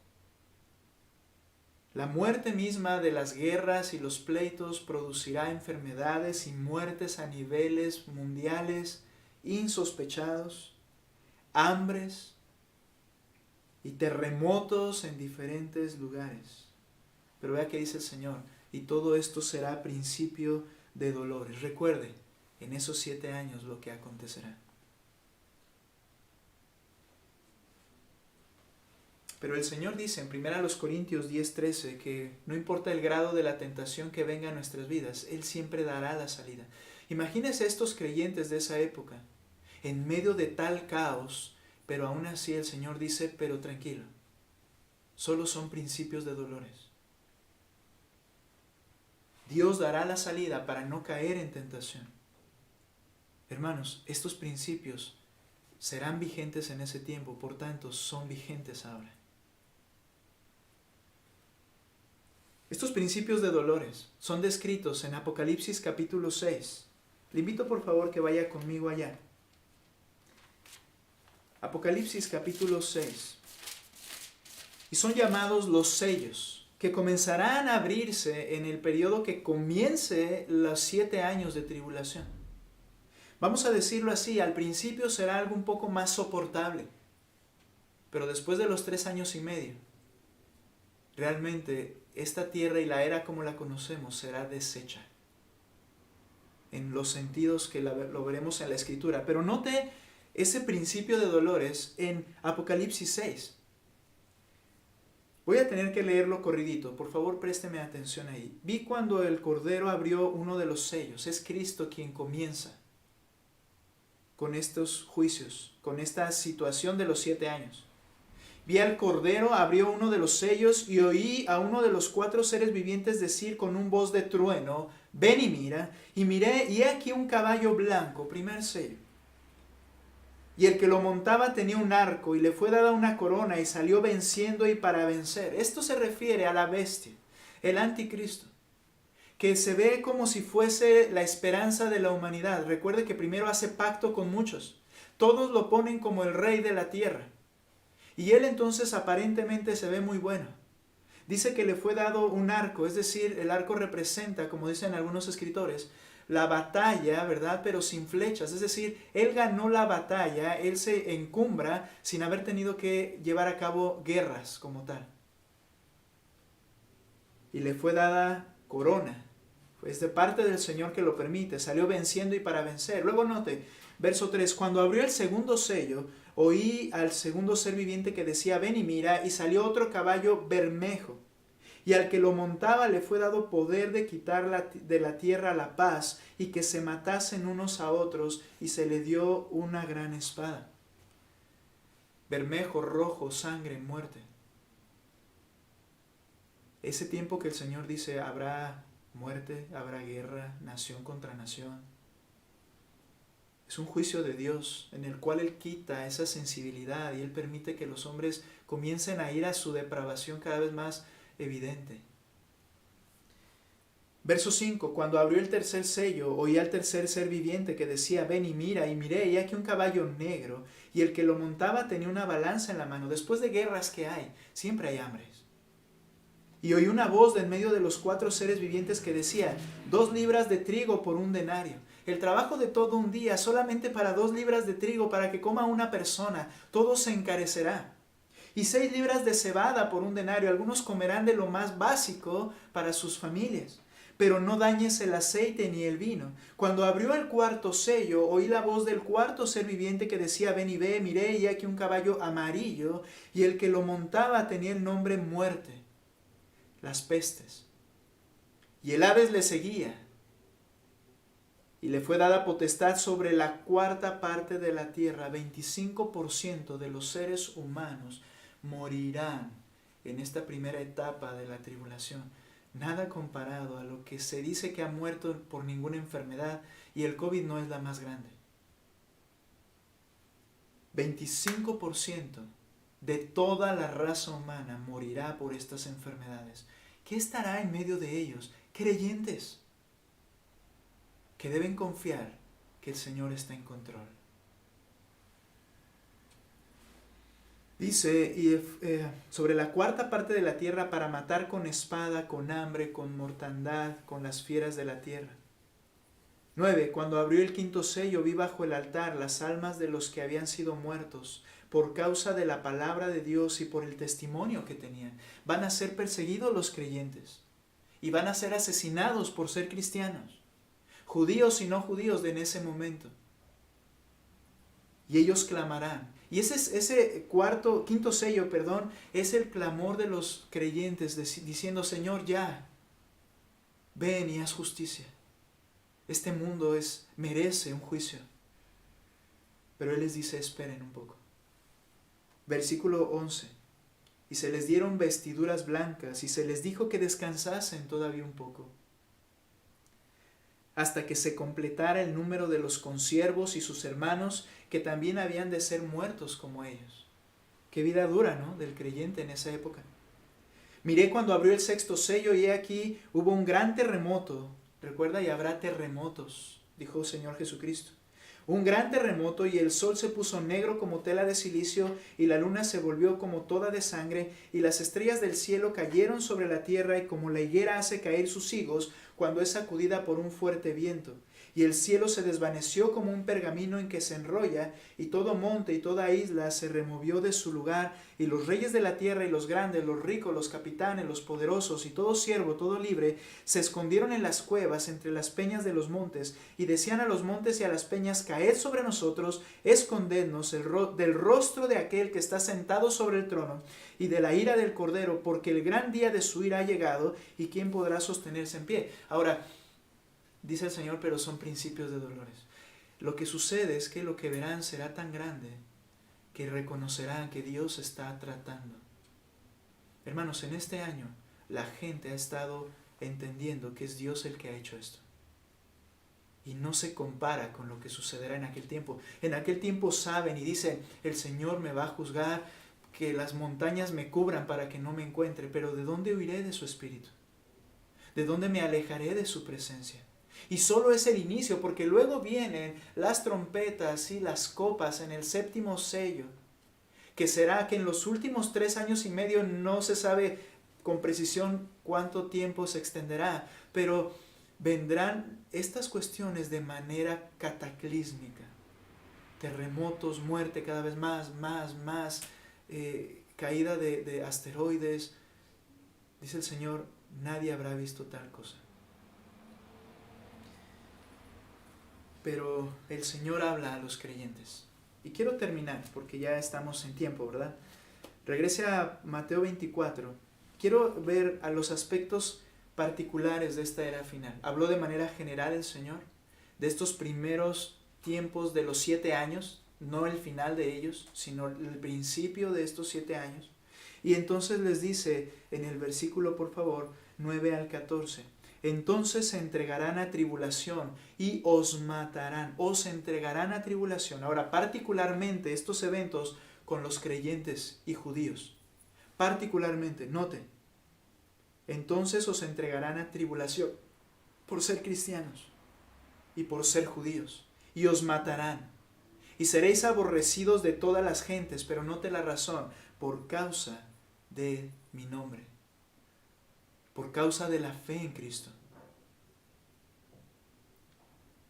La muerte misma de las guerras y los pleitos producirá enfermedades y muertes a niveles mundiales insospechados, hambres y terremotos en diferentes lugares. Pero vea que dice el Señor, y todo esto será principio de dolores. Recuerde, en esos 7 años lo que acontecerá. Pero el Señor dice en 1 Corintios 10:13 que no importa el grado de la tentación que venga a nuestras vidas, Él siempre dará la salida. Imagínense estos creyentes de esa época, en medio de tal caos, pero aún así el Señor dice, pero tranquilo, solo son principios de dolores. Dios dará la salida para no caer en tentación. Hermanos, estos principios serán vigentes en ese tiempo, por tanto, son vigentes ahora. Estos principios de dolores son descritos en Apocalipsis capítulo 6. Le invito por favor que vaya conmigo allá. Apocalipsis capítulo 6. Y son llamados los sellos, que comenzarán a abrirse en el periodo que comience los 7 años de tribulación. Vamos a decirlo así, al principio será algo un poco más soportable, pero después de los 3 años y medio, realmente esta tierra y la era como la conocemos será deshecha, en los sentidos que lo veremos en la Escritura. Pero note ese principio de dolores en Apocalipsis 6. Voy a tener que leerlo corridito, por favor présteme atención ahí. Vi cuando el Cordero abrió uno de los sellos, es Cristo quien comienza con estos juicios, con esta situación de los 7 años. Vi al Cordero, abrió uno de los sellos y oí a uno de los 4 seres vivientes decir con un voz de trueno, ven y mira, y miré y he aquí un caballo blanco, primer sello. Y el que lo montaba tenía un arco y le fue dada una corona y salió venciendo y para vencer. Esto se refiere a la bestia, el anticristo, que se ve como si fuese la esperanza de la humanidad. Recuerde que primero hace pacto con muchos. Todos lo ponen como el rey de la tierra. Y él entonces aparentemente se ve muy bueno. Dice que le fue dado un arco, es decir, el arco representa, como dicen algunos escritores, la batalla, ¿verdad? Pero sin flechas. Es decir, él ganó la batalla, él se encumbra sin haber tenido que llevar a cabo guerras como tal. Y le fue dada corona. Es de parte del Señor que lo permite. Salió venciendo y para vencer. Luego note, verso 3, cuando abrió el segundo sello, oí al segundo ser viviente que decía, ven y mira, y salió otro caballo bermejo. Y al que lo montaba le fue dado poder de quitar de la tierra la paz y que se matasen unos a otros, y se le dio una gran espada. Bermejo, rojo, sangre, muerte. Ese tiempo que el Señor dice, habrá muerte, habrá guerra, nación contra nación. Es un juicio de Dios en el cual Él quita esa sensibilidad y Él permite que los hombres comiencen a ir a su depravación cada vez más evidente. Verso 5. Cuando abrió el tercer sello, oí al tercer ser viviente que decía: ven y mira. Y miré, y aquí un caballo negro, y el que lo montaba tenía una balanza en la mano. Después de guerras que hay, siempre hay hambres. Y oí una voz de en medio de los 4 seres vivientes que decía: 2 libras de trigo por un denario. El trabajo de todo un día solamente para 2 libras de trigo para que coma una persona, todo se encarecerá. Y 6 libras de cebada por un denario. Algunos comerán de lo más básico para sus familias. Pero no dañes el aceite ni el vino. Cuando abrió el cuarto sello, oí la voz del cuarto ser viviente que decía: ven y ve. Miré, y aquí un caballo amarillo, y el que lo montaba tenía el nombre Muerte, las pestes. Y el Hades le seguía, y le fue dada potestad sobre la 1/4 parte de la tierra. 25% de los seres humanos morirán en esta primera etapa de la tribulación. Nada comparado a lo que se dice que ha muerto por ninguna enfermedad, y el COVID no es la más grande. 25% de toda la raza humana morirá por estas enfermedades. ¿Qué estará en medio de ellos? Creyentes que deben confiar que el Señor está en control. Dice sobre la 1/4 parte de la tierra para matar con espada, con hambre, con mortandad, con las fieras de la tierra. 9. Cuando abrió el 5º sello, vi bajo el altar las almas de los que habían sido muertos por causa de la palabra de Dios y por el testimonio que tenían. Van a ser perseguidos los creyentes y van a ser asesinados por ser cristianos, judíos y no judíos en ese momento. Y ellos clamarán. Y ese 5º sello, es el clamor de los creyentes diciendo: Señor, ya, ven y haz justicia. Este mundo merece un juicio. Pero Él les dice: esperen un poco. Versículo 11. Y se les dieron vestiduras blancas y se les dijo que descansasen todavía un poco, hasta que se completara el número de los consiervos y sus hermanos, que también habían de ser muertos como ellos. Qué vida dura, ¿no?, del creyente en esa época. Miré cuando abrió el 6º sello, y he aquí hubo un gran terremoto. Recuerda, y habrá terremotos, dijo el Señor Jesucristo. Un gran terremoto, y el sol se puso negro como tela de silicio, y la luna se volvió como toda de sangre, y las estrellas del cielo cayeron sobre la tierra, y como la higuera hace caer sus higos cuando es sacudida por un fuerte viento. Y el cielo se desvaneció como un pergamino en que se enrolla, y todo monte y toda isla se removió de su lugar, y los reyes de la tierra y los grandes, los ricos, los capitanes, los poderosos y todo siervo, todo libre, se escondieron en las cuevas entre las peñas de los montes, y decían a los montes y a las peñas: caed sobre nosotros, escondednos del rostro de aquel que está sentado sobre el trono, y de la ira del Cordero, porque el gran día de su ira ha llegado, y ¿quién podrá sostenerse en pie? Ahora, dice el Señor, pero son principios de dolores. Lo que sucede es que lo que verán será tan grande que reconocerán que Dios está tratando. Hermanos, en este año la gente ha estado entendiendo que es Dios el que ha hecho esto. Y no se compara con lo que sucederá en aquel tiempo. En aquel tiempo saben y dicen: el Señor me va a juzgar, que las montañas me cubran para que no me encuentre. Pero ¿de dónde huiré de su espíritu? ¿De dónde me alejaré de su presencia? Y solo es el inicio, porque luego vienen las trompetas y las copas en el 7º sello, que será que en los últimos 3 años y medio, no se sabe con precisión cuánto tiempo se extenderá, pero vendrán estas cuestiones de manera cataclísmica. Terremotos, muerte cada vez más, caída de asteroides. Dice el Señor: nadie habrá visto tal cosa. Pero el Señor habla a los creyentes. Y quiero terminar, porque ya estamos en tiempo, ¿verdad? Regrese a Mateo 24. Quiero ver a los aspectos particulares de esta era final. Habló de manera general el Señor de estos primeros tiempos de los 7 años, no el final de ellos, sino el principio de estos 7 años. Y entonces les dice en el versículo, por favor, 9 al 14: entonces se entregarán a tribulación y os matarán, os entregarán a tribulación. Ahora, particularmente estos eventos con los creyentes y judíos. Particularmente, noten, entonces os entregarán a tribulación por ser cristianos y por ser judíos, y os matarán. Y seréis aborrecidos de todas las gentes, pero note la razón, por causa de mi nombre, por causa de la fe en Cristo.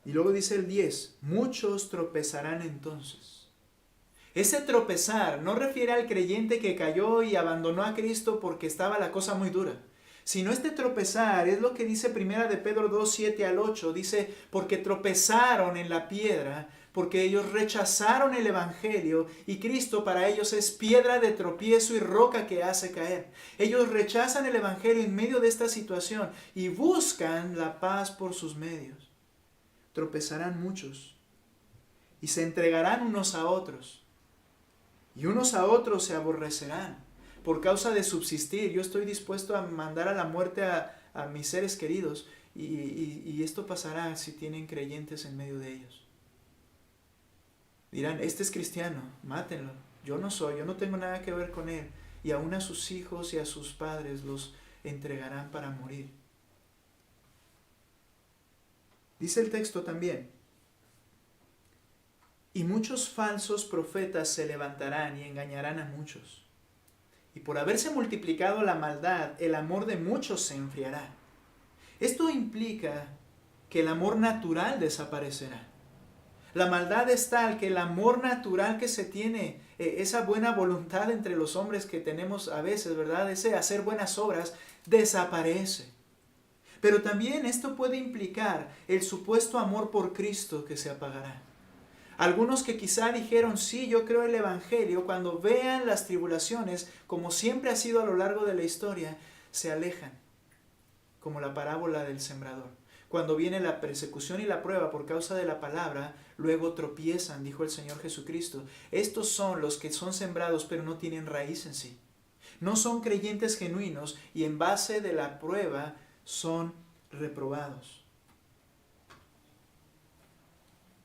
Y luego dice el 10, muchos tropezarán entonces. Ese tropezar no refiere al creyente que cayó y abandonó a Cristo porque estaba la cosa muy dura. Sino este tropezar es lo que dice Primera de Pedro 2, 7 al 8. Dice, porque tropezaron en la piedra, porque ellos rechazaron el Evangelio y Cristo para ellos es piedra de tropiezo y roca que hace caer. Ellos rechazan el Evangelio en medio de esta situación y buscan la paz por sus medios. Tropezarán muchos y se entregarán unos a otros y unos a otros se aborrecerán. Por causa de subsistir, yo estoy dispuesto a mandar a la muerte a mis seres queridos y esto pasará si tienen creyentes en medio de ellos. Dirán, este es cristiano, mátenlo. Yo no soy, yo no tengo nada que ver con él. Y aún a sus hijos y a sus padres los entregarán para morir. Dice el texto también, y muchos falsos profetas se levantarán y engañarán a muchos. Y por haberse multiplicado la maldad, el amor de muchos se enfriará. Esto implica que el amor natural desaparecerá. La maldad es tal que el amor natural que se tiene, esa buena voluntad entre los hombres que tenemos a veces, ¿verdad? Ese hacer buenas obras, desaparece. Pero también esto puede implicar el supuesto amor por Cristo que se apagará. Algunos que quizá dijeron, sí, yo creo el Evangelio, cuando vean las tribulaciones, como siempre ha sido a lo largo de la historia, se alejan, como la parábola del sembrador. Cuando viene la persecución y la prueba por causa de la palabra, luego tropiezan, dijo el Señor Jesucristo. Estos son los que son sembrados, pero no tienen raíz en sí. No son creyentes genuinos y en base de la prueba son reprobados.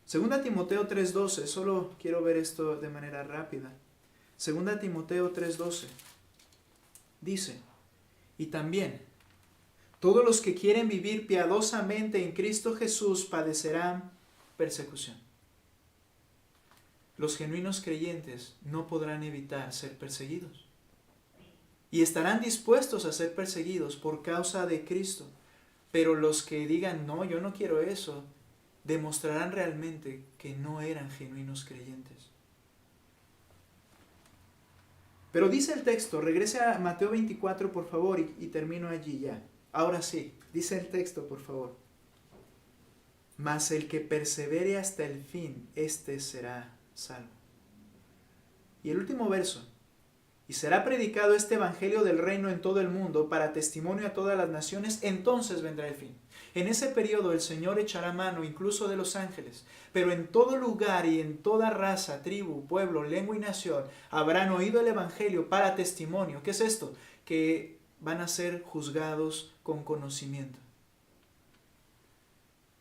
Segunda Timoteo 3:12, solo quiero ver esto de manera rápida. Segunda Timoteo 3:12 dice, y también, todos los que quieren vivir piadosamente en Cristo Jesús padecerán persecución. Los genuinos creyentes no podrán evitar ser perseguidos. Y estarán dispuestos a ser perseguidos por causa de Cristo. Pero los que digan, no, yo no quiero eso, demostrarán realmente que no eran genuinos creyentes. Pero dice el texto, regrese a Mateo 24 por favor y termino allí ya. Ahora sí, dice el texto por favor. Mas el que persevere hasta el fin, éste será salvo. Y el último verso. Y será predicado este evangelio del reino en todo el mundo para testimonio a todas las naciones, entonces vendrá el fin. En ese periodo el Señor echará mano incluso de los ángeles, pero en todo lugar y en toda raza, tribu, pueblo, lengua y nación habrán oído el evangelio para testimonio. ¿Qué es esto? Que van a ser juzgados con conocimiento.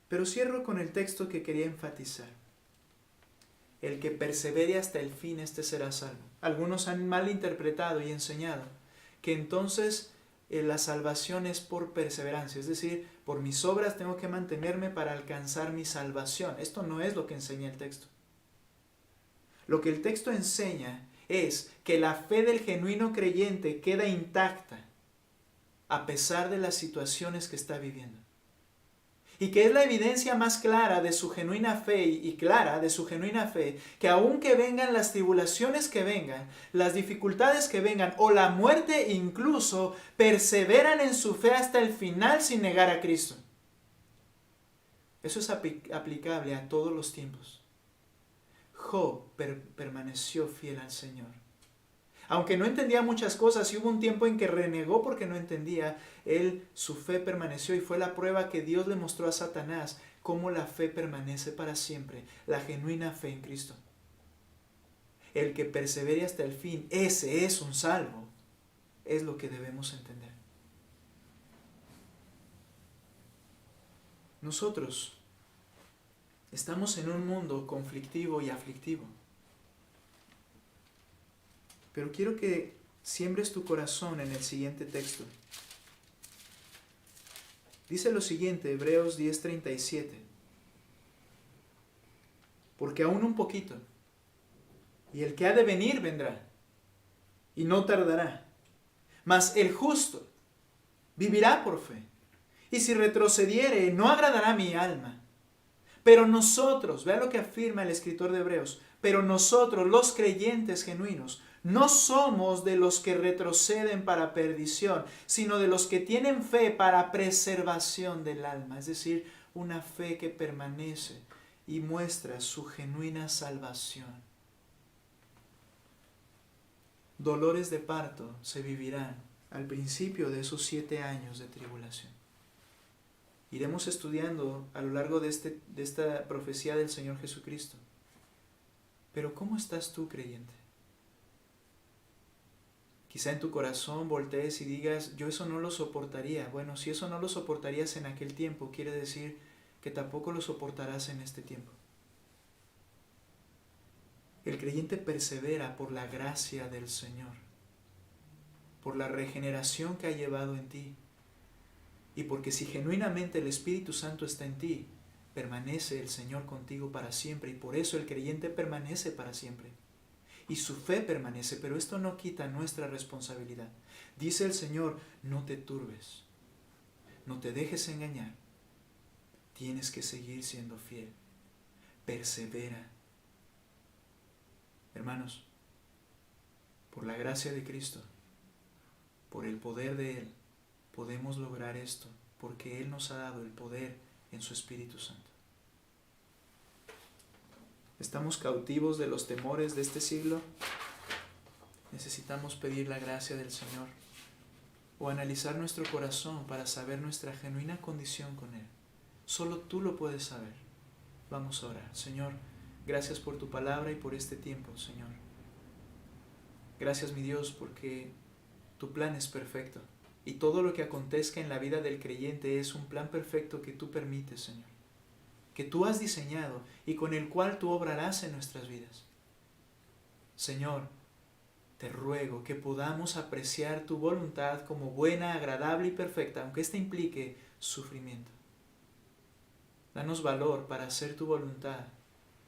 Pero cierro con el texto que quería enfatizar. El que persevere hasta el fin, este será salvo. Algunos han malinterpretado y enseñado que entonces la salvación es por perseverancia, es decir, por mis obras tengo que mantenerme para alcanzar mi salvación. Esto no es lo que enseña el texto. Lo que el texto enseña es que la fe del genuino creyente queda intacta a pesar de las situaciones que está viviendo. Y que es la evidencia más clara de su genuina fe y clara de su genuina fe, que aunque vengan las tribulaciones que vengan, las dificultades que vengan o la muerte incluso, perseveran en su fe hasta el final sin negar a Cristo. Eso es aplicable a todos los tiempos. Job permaneció fiel al Señor. Aunque no entendía muchas cosas y hubo un tiempo en que renegó porque no entendía, su fe permaneció y fue la prueba que Dios le mostró a Satanás cómo la fe permanece para siempre, la genuina fe en Cristo. El que persevere hasta el fin, ese es un salvo, es lo que debemos entender. Nosotros estamos en un mundo conflictivo y aflictivo. Pero quiero que siembres tu corazón en el siguiente texto. Dice lo siguiente, Hebreos 10:37. Porque aún un poquito, y el que ha de venir vendrá, y no tardará. Mas el justo vivirá por fe, y si retrocediere, no agradará a mi alma. Pero nosotros, vea lo que afirma el escritor de Hebreos, pero nosotros, los creyentes genuinos, no somos de los que retroceden para perdición, sino de los que tienen fe para preservación del alma, es decir, una fe que permanece y muestra su genuina salvación. Dolores de parto se vivirán al principio de esos 7 años de tribulación. Iremos estudiando a lo largo de esta profecía del Señor Jesucristo. Pero ¿cómo estás tú, creyente? Quizá en tu corazón voltees y digas, yo eso no lo soportaría. Bueno, si eso no lo soportarías en aquel tiempo, quiere decir que tampoco lo soportarás en este tiempo. El creyente persevera por la gracia del Señor, por la regeneración que ha llevado en ti, y porque si genuinamente el Espíritu Santo está en ti, permanece el Señor contigo para siempre, y por eso el creyente permanece para siempre. Y su fe permanece, pero esto no quita nuestra responsabilidad. Dice el Señor, no te turbes, no te dejes engañar, tienes que seguir siendo fiel, persevera. Hermanos, por la gracia de Cristo, por el poder de Él, podemos lograr esto, porque Él nos ha dado el poder en su Espíritu Santo. ¿Estamos cautivos de los temores de este siglo? Necesitamos pedir la gracia del Señor o analizar nuestro corazón para saber nuestra genuina condición con Él. Solo tú lo puedes saber. Vamos a orar. Señor, gracias por tu palabra y por este tiempo, Señor. Gracias, mi Dios, porque tu plan es perfecto y todo lo que acontezca en la vida del creyente es un plan perfecto que tú permites, Señor, que tú has diseñado y con el cual tú obrarás en nuestras vidas. Señor, te ruego que podamos apreciar tu voluntad como buena, agradable y perfecta, aunque ésta implique sufrimiento. Danos valor para hacer tu voluntad.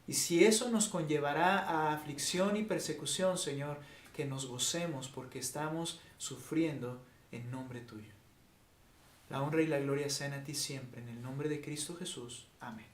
Y si eso nos conllevará a aflicción y persecución, Señor, que nos gocemos porque estamos sufriendo en nombre tuyo. La honra y la gloria sean a ti siempre, en el nombre de Cristo Jesús. Amén.